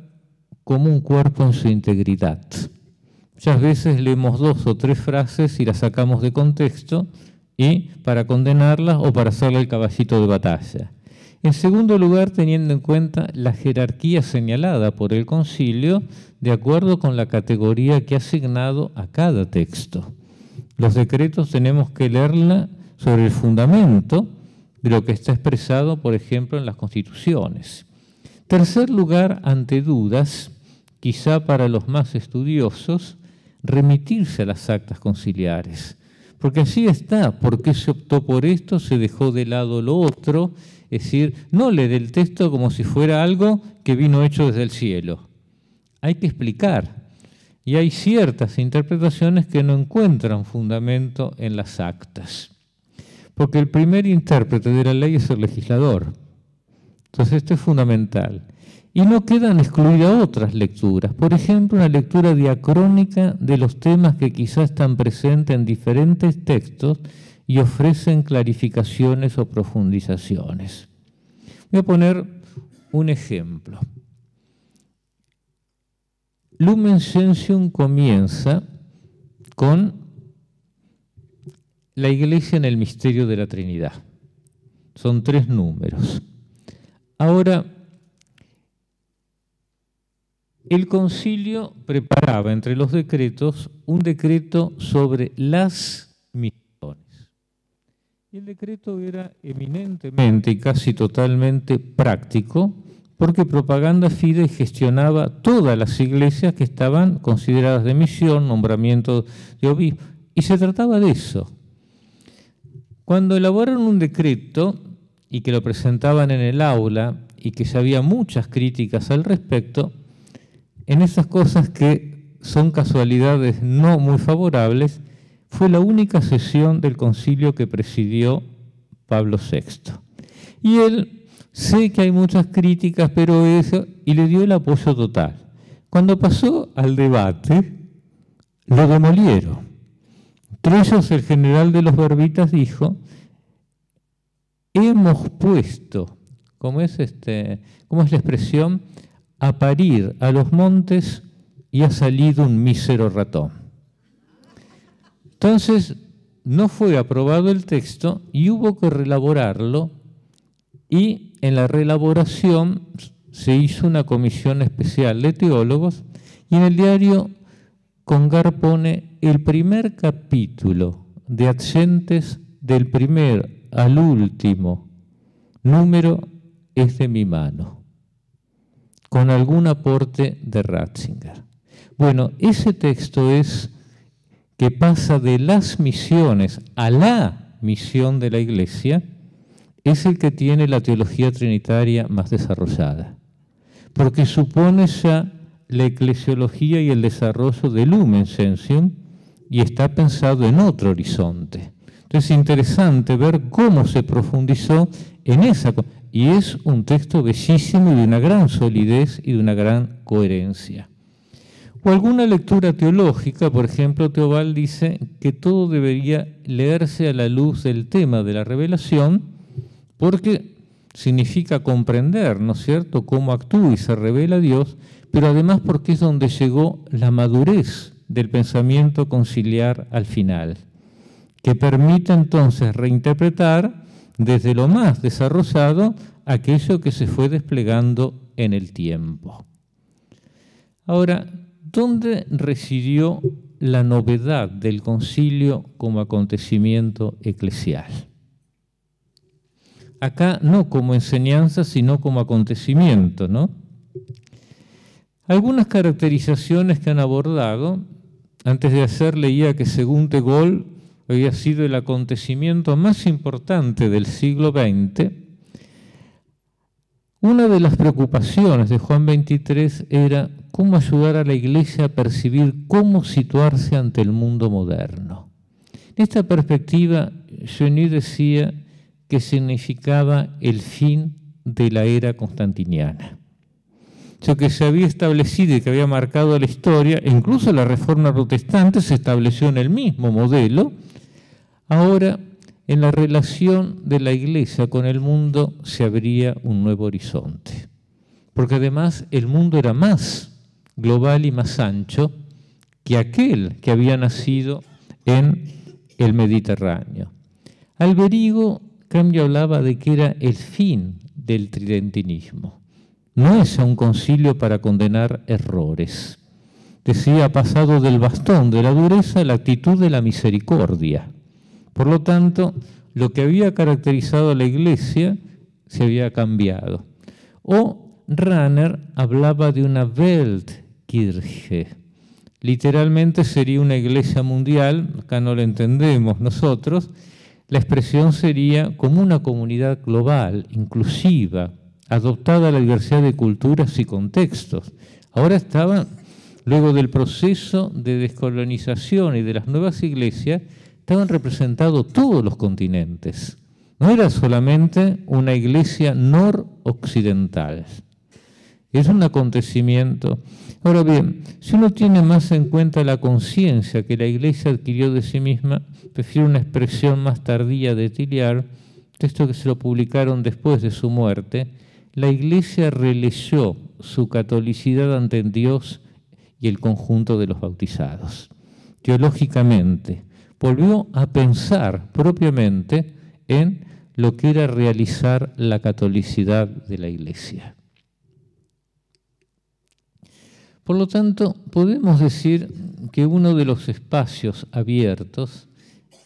como un cuerpo en su integridad. Muchas veces leemos 2 o 3 frases y las sacamos de contexto y para condenarlas o para hacerle el caballito de batalla. En segundo lugar, teniendo en cuenta la jerarquía señalada por el concilio de acuerdo con la categoría que ha asignado a cada texto. Los decretos tenemos que leerla sobre el fundamento de lo que está expresado, por ejemplo, en las constituciones. Tercer lugar, ante dudas, quizá para los más estudiosos, remitirse a las actas conciliares. Porque allí está, ¿por qué se optó por esto? Se dejó de lado lo otro. Es decir, no leer el texto como si fuera algo que vino hecho desde el cielo. Hay que explicar. Y hay ciertas interpretaciones que no encuentran fundamento en las actas. Porque el primer intérprete de la ley es el legislador. Entonces esto es fundamental. Y no quedan excluidas otras lecturas. Por ejemplo, una lectura diacrónica de los temas que quizás están presentes en diferentes textos y ofrecen clarificaciones o profundizaciones. Voy a poner un ejemplo. Lumen Gentium comienza con la Iglesia en el misterio de la Trinidad. Son 3 números. Ahora, el concilio preparaba entre los decretos un decreto sobre las misiones. Y el decreto era eminentemente y casi totalmente práctico, porque Propaganda Fidei gestionaba todas las iglesias que estaban consideradas de misión, nombramiento de obispo, y se trataba de eso. Cuando elaboraron un decreto y que lo presentaban en el aula y que ya había muchas críticas al respecto, en esas cosas que son casualidades no muy favorables, fue la única sesión del concilio que presidió Pablo VI. Y él, sé que hay muchas críticas, pero eso, y le dio el apoyo total. Cuando pasó al debate, lo demolieron. Entre ellos, el general de los Verbitas dijo: hemos puesto, ¿cómo es la expresión? A parir a los montes y ha salido un mísero ratón. Entonces, no fue aprobado el texto y hubo que reelaborarlo, y en la reelaboración se hizo una comisión especial de teólogos, y en el diario Congar pone: el primer capítulo de Adyentes del primer al último número es de mi mano, con algún aporte de Ratzinger. Bueno, ese texto es que pasa de las misiones a la misión de la Iglesia, es el que tiene la teología trinitaria más desarrollada, porque supone ya la eclesiología y el desarrollo del Lumen Gentium y está pensado en otro horizonte. Entonces es interesante ver cómo se profundizó en esa, Y es un texto bellísimo y de una gran solidez y de una gran coherencia. O alguna lectura teológica, por ejemplo, Teobald dice que todo debería leerse a la luz del tema de la revelación, porque significa comprender, ¿no es cierto?, cómo actúa y se revela Dios, pero además porque es donde llegó la madurez del pensamiento conciliar al final, que permite entonces reinterpretar desde lo más desarrollado aquello que se fue desplegando en el tiempo. Ahora, ¿dónde residió la novedad del concilio como acontecimiento eclesial? Acá no como enseñanza, sino como acontecimiento, ¿no? Algunas caracterizaciones que han abordado, antes de hacer leía que según de Gaulle había sido el acontecimiento más importante del siglo XX. Una de las preocupaciones de Juan XXIII era cómo ayudar a la Iglesia a percibir cómo situarse ante el mundo moderno. En esta perspectiva, Chenier decía que significaba el fin de la era constantiniana. Lo que se había establecido y que había marcado la historia, e incluso la Reforma Protestante se estableció en el mismo modelo. Ahora, en la relación de la Iglesia con el mundo se abría un nuevo horizonte, porque además el mundo era más global y más ancho que aquel que había nacido en el Mediterráneo. Alberigo, en cambio, hablaba de que era el fin del tridentinismo. No es un concilio para condenar errores. Decía, ha pasado del bastón de la dureza a la actitud de la misericordia. Por lo tanto, lo que había caracterizado a la Iglesia se había cambiado. O Rahner hablaba de una Weltkirche. Literalmente sería una iglesia mundial, acá no lo entendemos nosotros. La expresión sería como una comunidad global, inclusiva, adoptada a la diversidad de culturas y contextos. Ahora estaba, luego del proceso de descolonización y de las nuevas iglesias, estaban representados todos los continentes. No era solamente una iglesia noroccidental. Es un acontecimiento. Ahora bien, si uno tiene más en cuenta la conciencia que la Iglesia adquirió de sí misma, prefiero una expresión más tardía de Tilliard, texto que se lo publicaron después de su muerte. La Iglesia releyó su catolicidad ante Dios y el conjunto de los bautizados. Teológicamente, volvió a pensar propiamente en lo que era realizar la catolicidad de la Iglesia. Por lo tanto, podemos decir que uno de los espacios abiertos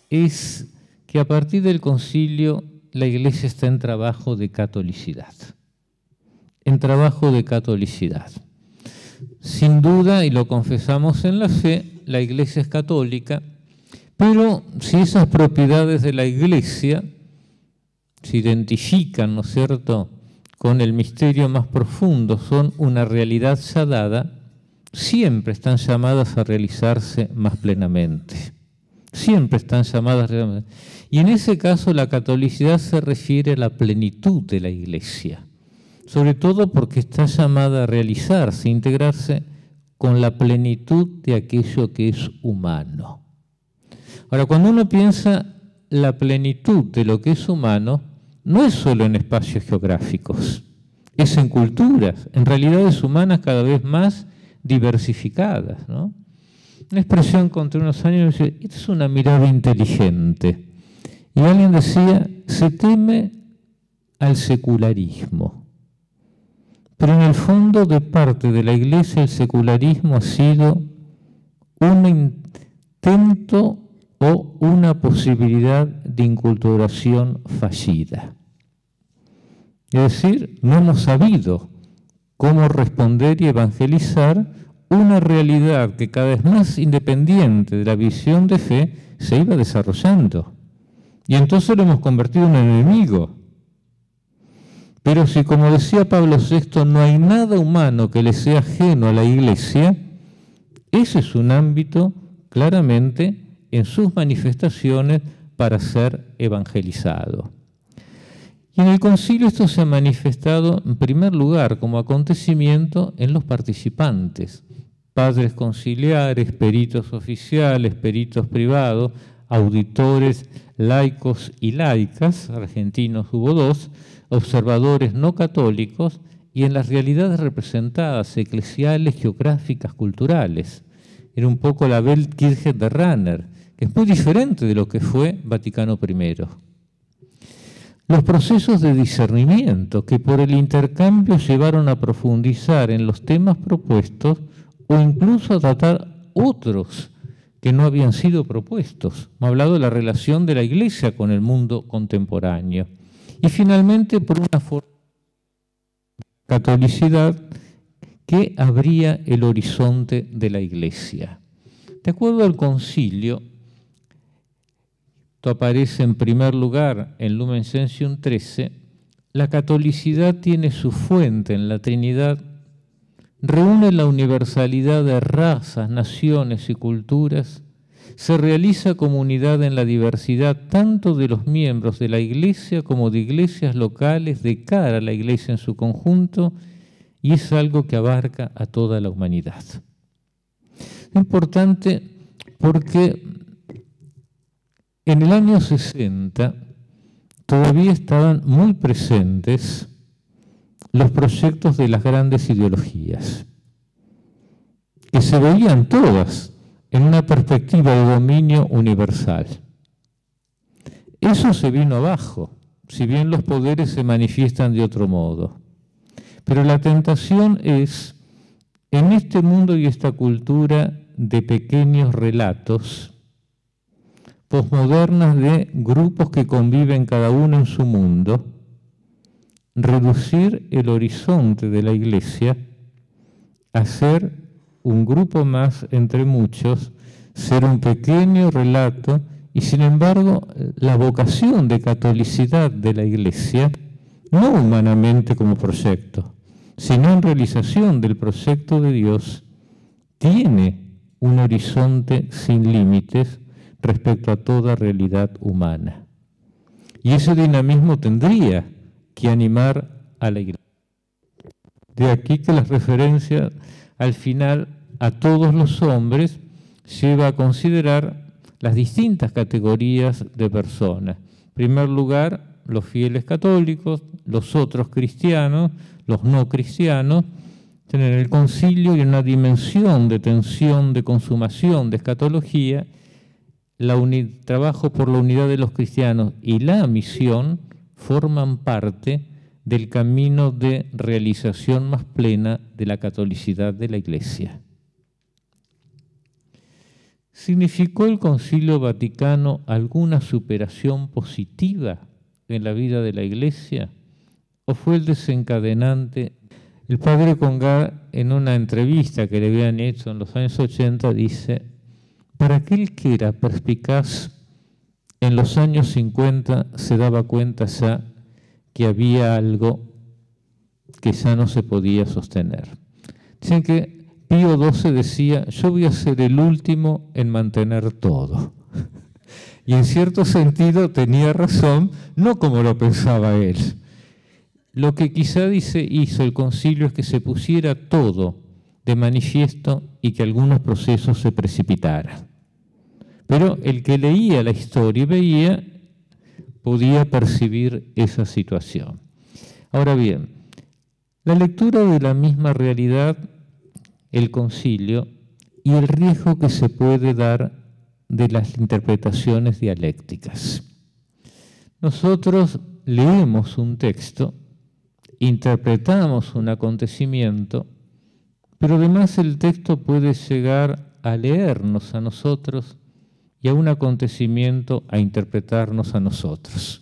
es que a partir del concilio la Iglesia está en trabajo de catolicidad. En trabajo de catolicidad. Sin duda, y lo confesamos en la fe, la Iglesia es católica, pero si esas propiedades de la Iglesia se identifican, ¿no es cierto?, con el misterio más profundo, son una realidad ya dada, siempre están llamadas a realizarse más plenamente. Siempre están llamadas a realizarse. Y en ese caso la catolicidad se refiere a la plenitud de la Iglesia, sobre todo porque está llamada a realizarse, a integrarse con la plenitud de aquello que es humano. Ahora, cuando uno piensa la plenitud de lo que es humano, no es solo en espacios geográficos, es en culturas, en realidades humanas cada vez más diversificadas, ¿no? Una expresión contra unos años decía, esta es una mirada inteligente. Y alguien decía, se teme al secularismo. Pero en el fondo, de parte de la Iglesia, el secularismo ha sido un intento o una posibilidad de inculturación fallida. Es decir, no hemos sabido cómo responder y evangelizar una realidad que cada vez más independiente de la visión de fe se iba desarrollando. Y entonces lo hemos convertido en enemigo. Pero si, como decía Pablo VI, no hay nada humano que le sea ajeno a la Iglesia, ese es un ámbito claramente en sus manifestaciones para ser evangelizado. Y en el concilio esto se ha manifestado en primer lugar como acontecimiento en los participantes, padres conciliares, peritos oficiales, peritos privados, auditores, laicos y laicas, argentinos hubo 2, observadores no católicos y en las realidades representadas, eclesiales, geográficas, culturales. Era un poco la Weltkirche de Rahner, que es muy diferente de lo que fue Vaticano I. Los procesos de discernimiento que por el intercambio llevaron a profundizar en los temas propuestos o incluso a tratar otros que no habían sido propuestos. Hemos hablado de la relación de la Iglesia con el mundo contemporáneo. Y finalmente, por una forma de catolicidad que abría el horizonte de la Iglesia. De acuerdo al concilio, esto aparece en primer lugar en Lumen Gentium 13, la catolicidad tiene su fuente en la Trinidad, reúne la universalidad de razas, naciones y culturas, se realiza comunidad en la diversidad tanto de los miembros de la Iglesia como de iglesias locales de cara a la Iglesia en su conjunto, y es algo que abarca a toda la humanidad. Es importante porque en el año 60 todavía estaban muy presentes los proyectos de las grandes ideologías, que se veían todas en una perspectiva de dominio universal. Eso se vino abajo, si bien los poderes se manifiestan de otro modo. Pero la tentación es, en este mundo y esta cultura de pequeños relatos, posmodernas de grupos que conviven cada uno en su mundo, reducir el horizonte de la Iglesia a ser un grupo más entre muchos, ser un pequeño relato, y sin embargo la vocación de catolicidad de la Iglesia, no humanamente como proyecto, sino en realización del proyecto de Dios, tiene un horizonte sin límites respecto a toda realidad humana. Y ese dinamismo tendría que animar a la Iglesia. De aquí que las referencias al final a todos los hombres lleva a considerar las distintas categorías de personas. En primer lugar, los fieles católicos, los otros cristianos, los no cristianos. En el concilio y en una dimensión de tensión, de consumación, de escatología, el trabajo por la unidad de los cristianos y la misión forman parte del camino de realización más plena de la catolicidad de la Iglesia. ¿Significó el Concilio Vaticano alguna superación positiva en la vida de la Iglesia? ¿O fue el desencadenante? El padre Congar, en una entrevista que le habían hecho en los años 80, dice: para aquel que era perspicaz, en los años 50 se daba cuenta ya que había algo que ya no se podía sostener. Dicen que Pío XII decía: yo voy a ser el último en mantener todo. Y en cierto sentido tenía razón, no como lo pensaba él. Lo que quizá hizo el concilio es que se pusiera todo de manifiesto y que algunos procesos se precipitaran. Pero el que leía la historia y veía, podía percibir esa situación. Ahora bien, la lectura de la misma realidad, el concilio, y el riesgo que se puede dar de las interpretaciones dialécticas. Nosotros leemos un texto, interpretamos un acontecimiento, pero además el texto puede llegar a leernos a nosotros y a un acontecimiento a interpretarnos a nosotros.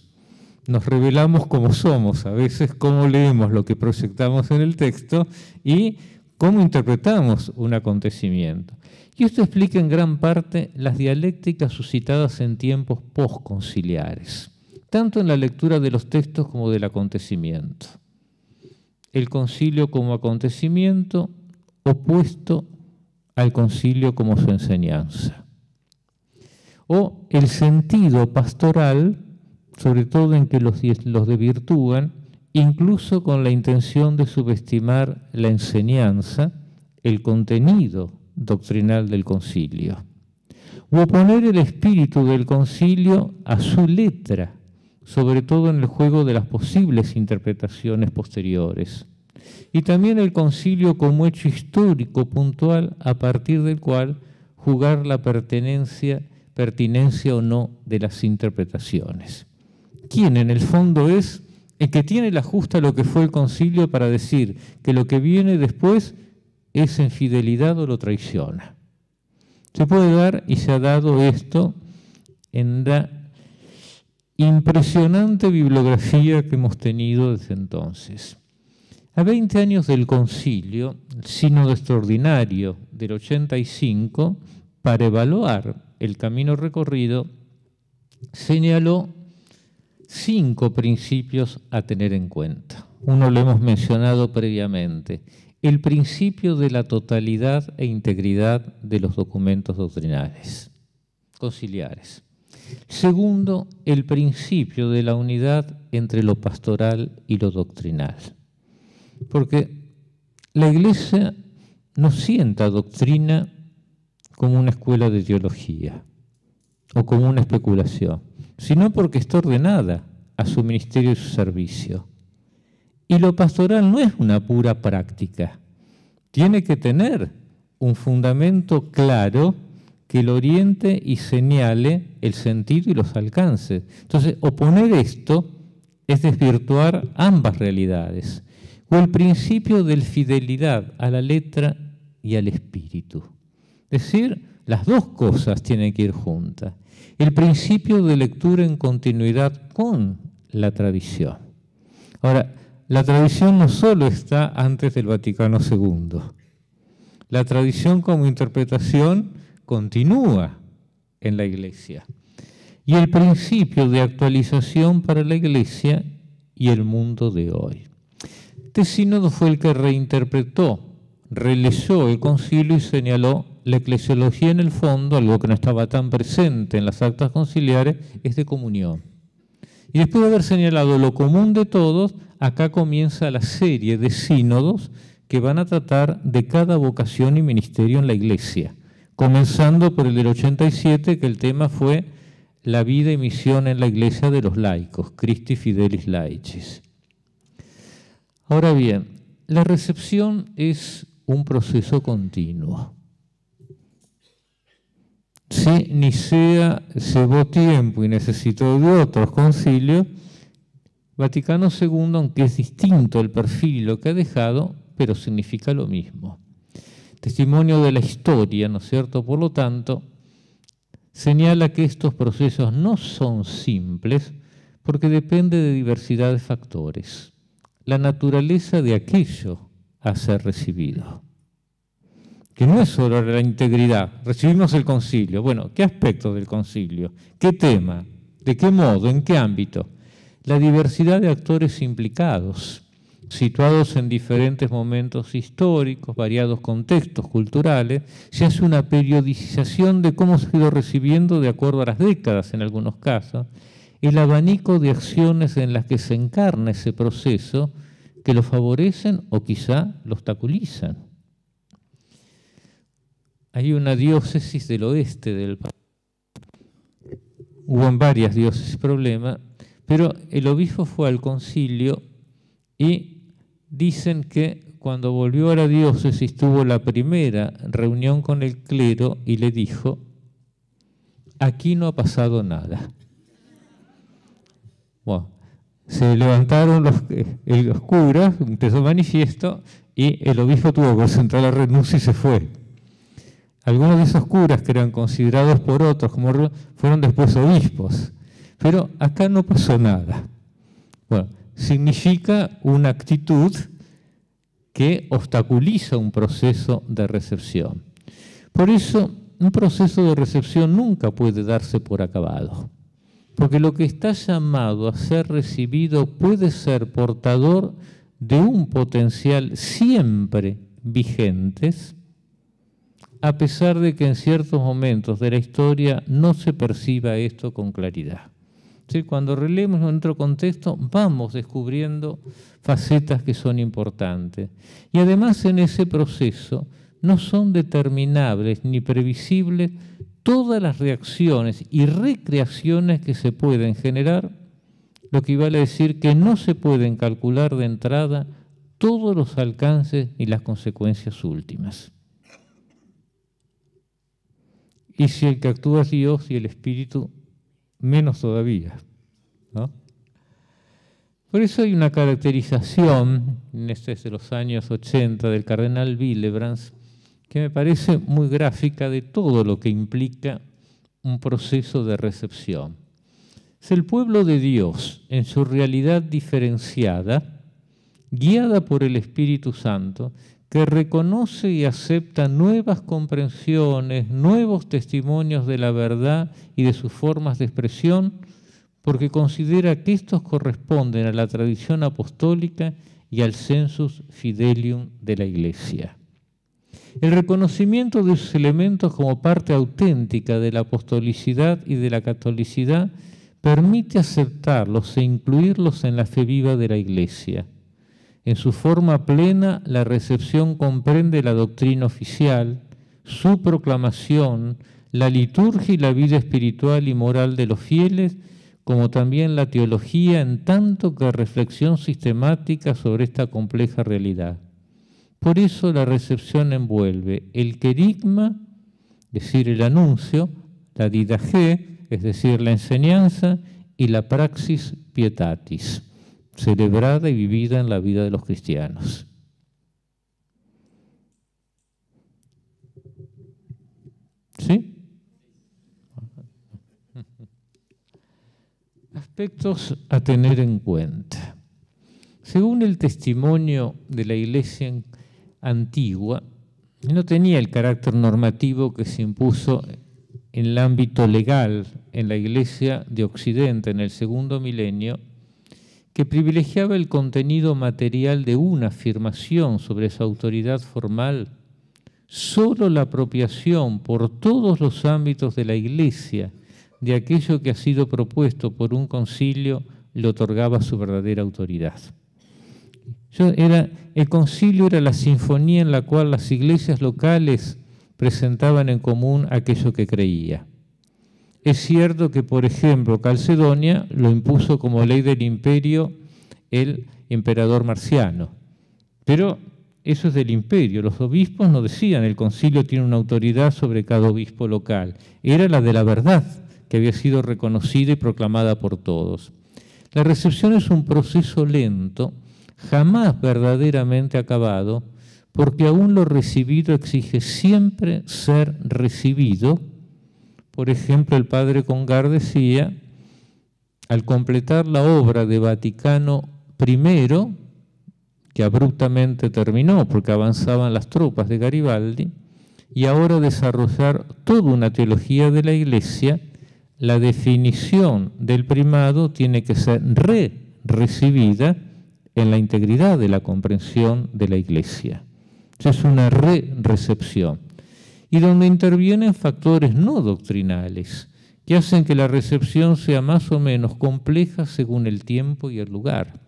Nos revelamos como somos, a veces cómo leemos lo que proyectamos en el texto y cómo interpretamos un acontecimiento. Y esto explica en gran parte las dialécticas suscitadas en tiempos postconciliares, tanto en la lectura de los textos como del acontecimiento. El concilio como acontecimiento opuesto al concilio como su enseñanza. O el sentido pastoral sobre todo en que los desvirtúan, incluso con la intención de subestimar la enseñanza, el contenido doctrinal del concilio, o oponer el espíritu del concilio a su letra, sobre todo en el juego de las posibles interpretaciones posteriores, y también el concilio como hecho histórico puntual a partir del cual jugar la pertinencia o no de las interpretaciones. ¿Quién en el fondo es el que tiene la justa lo que fue el concilio para decir que lo que viene después es infidelidad o lo traiciona? Se puede dar y se ha dado esto en la impresionante bibliografía que hemos tenido desde entonces. A 20 años del concilio, el sínodo extraordinario del 85, para evaluar el camino recorrido, señaló 5 principios a tener en cuenta. Uno lo hemos mencionado previamente: el principio de la totalidad e integridad de los documentos doctrinales, conciliares. Segundo, el principio de la unidad entre lo pastoral y lo doctrinal. Porque la Iglesia no sienta doctrina como una escuela de teología o como una especulación, sino porque está ordenada a su ministerio y su servicio. Y lo pastoral no es una pura práctica, tiene que tener un fundamento claro que lo oriente y señale el sentido y los alcances. Entonces, oponer esto es desvirtuar ambas realidades, o el principio de fidelidad a la letra y al espíritu. Es decir, las dos cosas tienen que ir juntas. El principio de lectura en continuidad con la tradición. Ahora, la tradición no solo está antes del Vaticano II. La tradición como interpretación continúa en la Iglesia. Y el principio de actualización para la Iglesia y el mundo de hoy. Este sínodo fue el que reinterpretó, releyó el concilio y señaló la eclesiología en el fondo, algo que no estaba tan presente en las actas conciliares, es de comunión. Y después de haber señalado lo común de todos, acá comienza la serie de sínodos que van a tratar de cada vocación y ministerio en la Iglesia, comenzando por el del 87, que el tema fue la vida y misión en la Iglesia de los laicos, Christi Fidelis Laicis. Ahora bien, la recepción es un proceso continuo. Si Nicea llevó tiempo y necesitó de otros concilios, Vaticano II, aunque es distinto el perfil y lo que ha dejado, pero significa lo mismo. Testimonio de la historia, ¿no es cierto? Por lo tanto, señala que estos procesos no son simples porque depende de diversidad de factores. La naturaleza de aquello a ser recibido. Que no es solo la integridad. Recibimos el concilio. Bueno, ¿qué aspectos del concilio? ¿Qué tema? ¿De qué modo? ¿En qué ámbito? La diversidad de actores implicados, situados en diferentes momentos históricos, variados contextos culturales, se hace una periodización de cómo se ha ido recibiendo de acuerdo a las décadas en algunos casos, el abanico de acciones en las que se encarna ese proceso que lo favorecen o quizá lo obstaculizan. Hay una diócesis del oeste del país, hubo en varias diócesis problemas, pero el obispo fue al concilio y dicen que cuando volvió a la diócesis tuvo la primera reunión con el clero y le dijo: aquí no ha pasado nada. Bueno, se levantaron los curas, empezó el manifiesto y el obispo tuvo que presentar la renuncia y se fue. Algunos de esos curas que eran considerados por otros como fueron después obispos, pero acá no pasó nada. Bueno, significa una actitud que obstaculiza un proceso de recepción. Por eso, un proceso de recepción nunca puede darse por acabado, porque lo que está llamado a ser recibido puede ser portador de un potencial siempre vigentes, a pesar de que en ciertos momentos de la historia no se perciba esto con claridad. ¿Sí? Cuando releemos en otro contexto, vamos descubriendo facetas que son importantes. Y además en ese proceso no son determinables ni previsibles todas las reacciones y recreaciones que se pueden generar, lo que vale decir que no se pueden calcular de entrada todos los alcances y las consecuencias últimas. Y si el que actúa es Dios y el Espíritu, menos todavía, ¿no? Por eso hay una caracterización, este es de los años 80, del cardenal Willebrand, que me parece muy gráfica de todo lo que implica un proceso de recepción. Es el pueblo de Dios en su realidad diferenciada, guiada por el Espíritu Santo, que reconoce y acepta nuevas comprensiones, nuevos testimonios de la verdad y de sus formas de expresión, porque considera que estos corresponden a la tradición apostólica y al sensus fidelium de la Iglesia. El reconocimiento de sus elementos como parte auténtica de la apostolicidad y de la catolicidad permite aceptarlos e incluirlos en la fe viva de la Iglesia. En su forma plena, la recepción comprende la doctrina oficial, su proclamación, la liturgia y la vida espiritual y moral de los fieles, como también la teología en tanto que reflexión sistemática sobre esta compleja realidad. Por eso la recepción envuelve el querigma, es decir, el anuncio, la didagé, es decir, la enseñanza, y la praxis pietatis, celebrada y vivida en la vida de los cristianos. ¿Sí? Aspectos a tener en cuenta. Según el testimonio de la Iglesia antigua, no tenía el carácter normativo que se impuso en el ámbito legal en la Iglesia de Occidente en el segundo milenio, que privilegiaba el contenido material de una afirmación sobre su autoridad formal. Solo la apropiación por todos los ámbitos de la Iglesia de aquello que ha sido propuesto por un concilio le otorgaba su verdadera autoridad. El concilio era la sinfonía en la cual las iglesias locales presentaban en común aquello que creía. Es cierto que, por ejemplo, Calcedonia lo impuso como ley del imperio el emperador Marciano, pero eso es del imperio. Los obispos no decían el concilio tiene una autoridad sobre cada obispo local, era la de la verdad que había sido reconocida y proclamada por todos. La recepción es un proceso lento, jamás verdaderamente acabado, porque aún lo recibido exige siempre ser recibido. Por ejemplo, el padre Congar decía, al completar la obra de Vaticano I, que abruptamente terminó porque avanzaban las tropas de Garibaldi, y ahora desarrollar toda una teología de la Iglesia, la definición del primado tiene que ser recibida en la integridad de la comprensión de la Iglesia. Es una recepción. Y donde intervienen factores no doctrinales, que hacen que la recepción sea más o menos compleja según el tiempo y el lugar.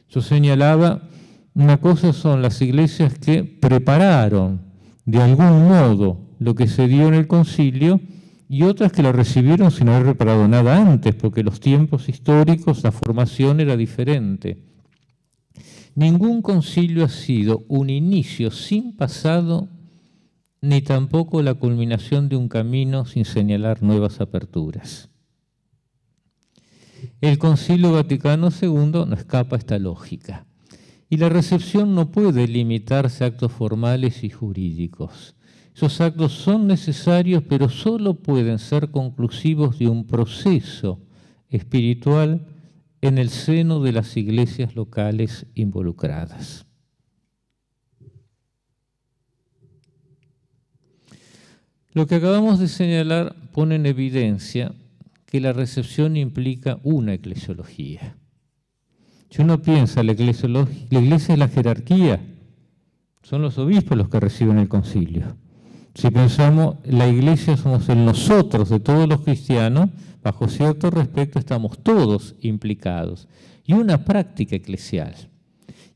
Yo señalaba, una cosa son las iglesias que prepararon de algún modo lo que se dio en el concilio, y otras que la recibieron sin haber preparado nada antes, porque los tiempos históricos, la formación era diferente. Ningún concilio ha sido un inicio sin pasado, ni tampoco la culminación de un camino sin señalar nuevas aperturas. El Concilio Vaticano II no escapa a esta lógica. Y la recepción no puede limitarse a actos formales y jurídicos. Esos actos son necesarios, pero solo pueden ser conclusivos de un proceso espiritual en el seno de las iglesias locales involucradas. Lo que acabamos de señalar pone en evidencia que la recepción implica una eclesiología. Si uno piensa, la iglesia es la jerarquía, son los obispos los que reciben el concilio. Si pensamos, la iglesia somos el nosotros de todos los cristianos, bajo cierto respeto estamos todos implicados, y una práctica eclesial.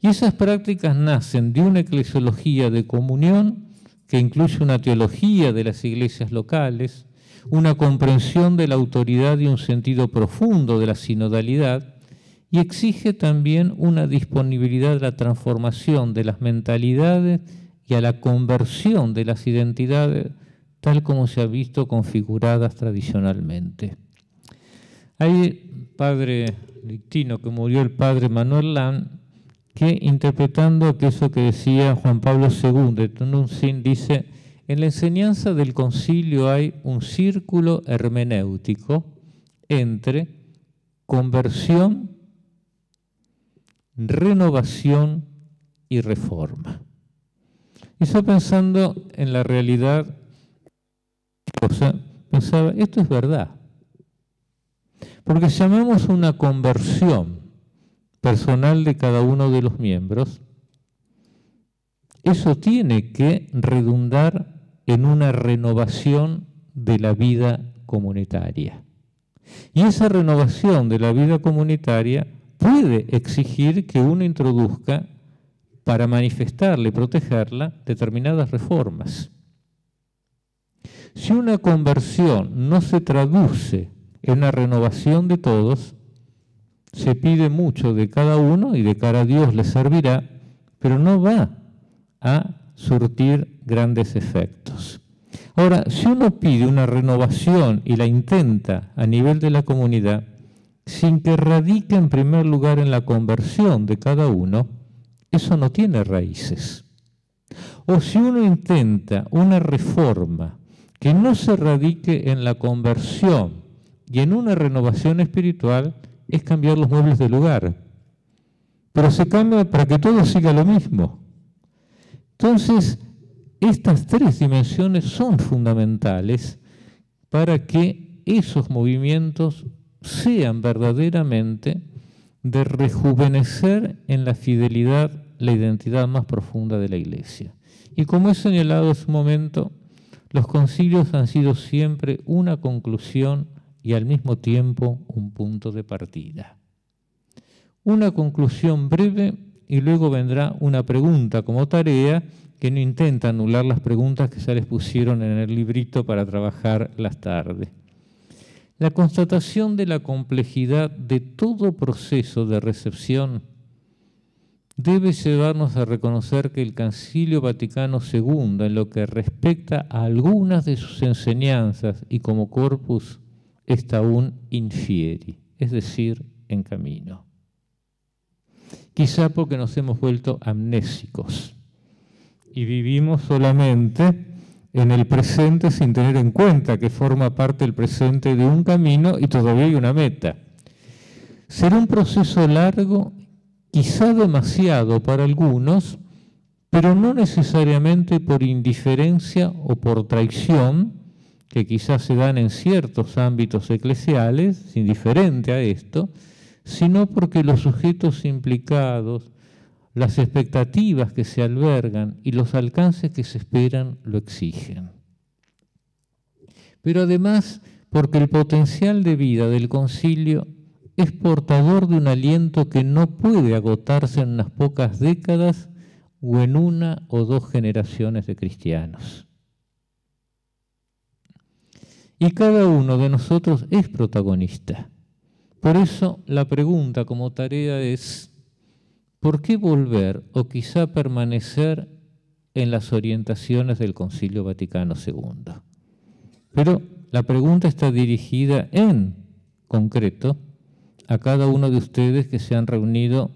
Y esas prácticas nacen de una eclesiología de comunión que incluye una teología de las iglesias locales, una comprensión de la autoridad y un sentido profundo de la sinodalidad, y exige también una disponibilidad a la transformación de las mentalidades y a la conversión de las identidades tal como se ha visto configuradas tradicionalmente. Hay padre dictino que murió el padre Manuel Lan, que interpretando aquello que decía Juan Pablo II de Tunnunzin, dice: en la enseñanza del concilio hay un círculo hermenéutico entre conversión, renovación y reforma. Y yo pensando en la realidad, pensaba, esto es verdad. Porque llamamos una conversión personal de cada uno de los miembros, eso tiene que redundar en una renovación de la vida comunitaria. Y esa renovación de la vida comunitaria puede exigir que uno introduzca, para manifestarla y protegerla, determinadas reformas. Si una conversión no se traduce en una renovación de todos, se pide mucho de cada uno y de cara a Dios le servirá, pero no va a surtir grandes efectos. Ahora, si uno pide una renovación y la intenta a nivel de la comunidad, sin que radique en primer lugar en la conversión de cada uno, eso no tiene raíces. O si uno intenta una reforma que no se radique en la conversión y en una renovación espiritual, es cambiar los muebles de lugar. Pero se cambia para que todo siga lo mismo. Entonces, estas tres dimensiones son fundamentales para que esos movimientos sean verdaderamente de rejuvenecer en la fidelidad la identidad más profunda de la Iglesia. Y como he señalado en su momento, los concilios han sido siempre una conclusión y al mismo tiempo un punto de partida. Una conclusión breve y luego vendrá una pregunta como tarea que no intenta anular las preguntas que ya les pusieron en el librito para trabajar las tardes. La constatación de la complejidad de todo proceso de recepción debe llevarnos a reconocer que el Concilio Vaticano II, en lo que respecta a algunas de sus enseñanzas y como corpus, está aún in fieri, es decir, en camino. Quizá porque nos hemos vuelto amnésicos y vivimos solamente en el presente sin tener en cuenta que forma parte el presente de un camino y todavía hay una meta. Será un proceso largo, quizá demasiado para algunos, pero no necesariamente por indiferencia o por traición, que quizás se dan en ciertos ámbitos eclesiales, indiferente a esto, sino porque los sujetos implicados, las expectativas que se albergan y los alcances que se esperan lo exigen. Pero además porque el potencial de vida del concilio es portador de un aliento que no puede agotarse en unas pocas décadas o en una o dos generaciones de cristianos. Y cada uno de nosotros es protagonista. Por eso la pregunta como tarea es: ¿por qué volver o quizá permanecer en las orientaciones del Concilio Vaticano II? Pero la pregunta está dirigida en concreto a cada uno de ustedes que se han reunido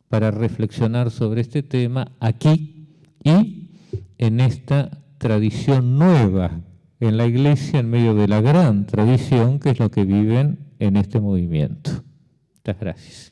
para reflexionar sobre este tema aquí y en esta tradición nueva en la Iglesia, en medio de la gran tradición que es lo que viven en este movimiento. Muchas gracias.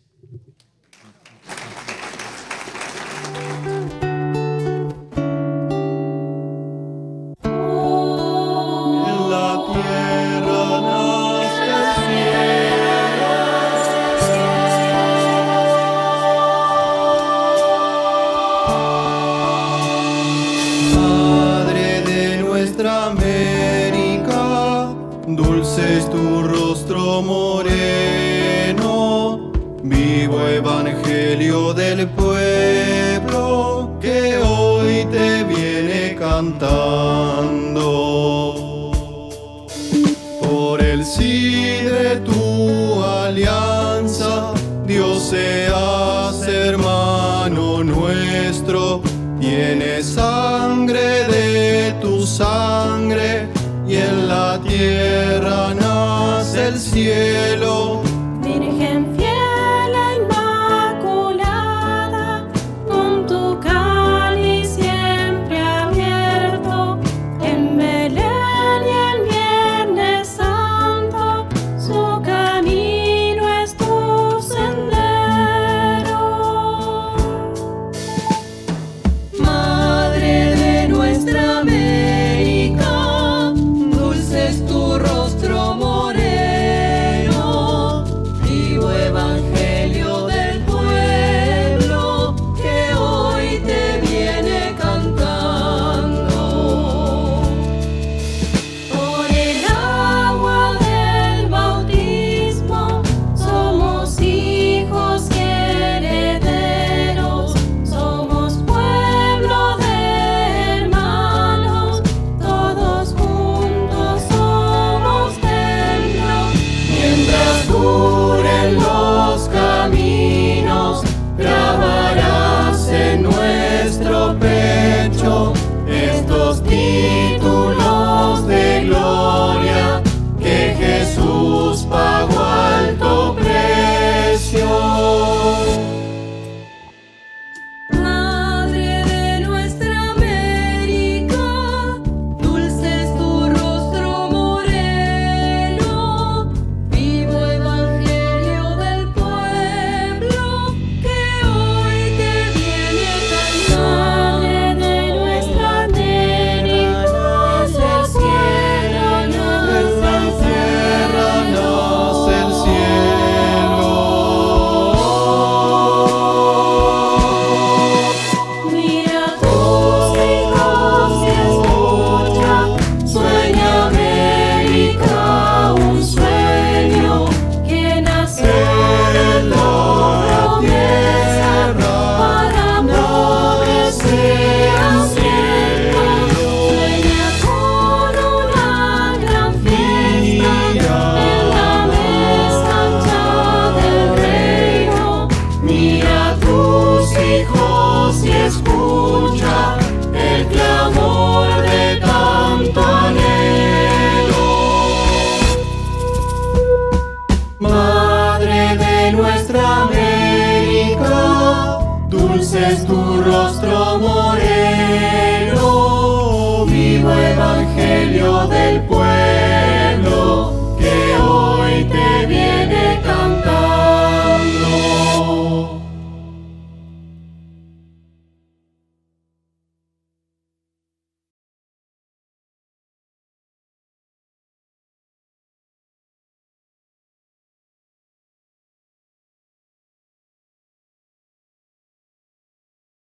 dulce es tu rostro moreno, vivo evangelio del pueblo que hoy te viene cantando. Por el sí de tu alianza, Dios se hace hermano nuestro, tiene sangre de tu sangre, y en la tierra nace el cielo. Virgen fiel e inmaculada, con tu cáliz siempre abierto, en Belén y en Viernes Santo, su camino es tu sendero. Madre de nuestra América, dulce es tu rostro moreno, vivo evangelio del pueblo que hoy te viene cantando. Por el agua del bautismo somos hijos y herederos, somos pueblo de hermanos, todos juntos somos templo. Mientras duren los caminos, grabarás en nuestro pecho estos títulos de gloria que Jesús pagó alto precio. Madre de nuestra América, dulce es tu rostro moreno, vivo evangelio del pueblo que hoy te viene cantando. Madre de nuestra América, es el cielo, En la tierra nace el cielo. Mira tus hijos y escucha, sueña América un sueño que nace en la promesa para nobles sea siempre. Sueña con una gran fiesta en la mesa ancha del reino. Mira a tus hijos y escucha el clamor de tanto anhelo. Madre de nuestra América, dulce es tu rostro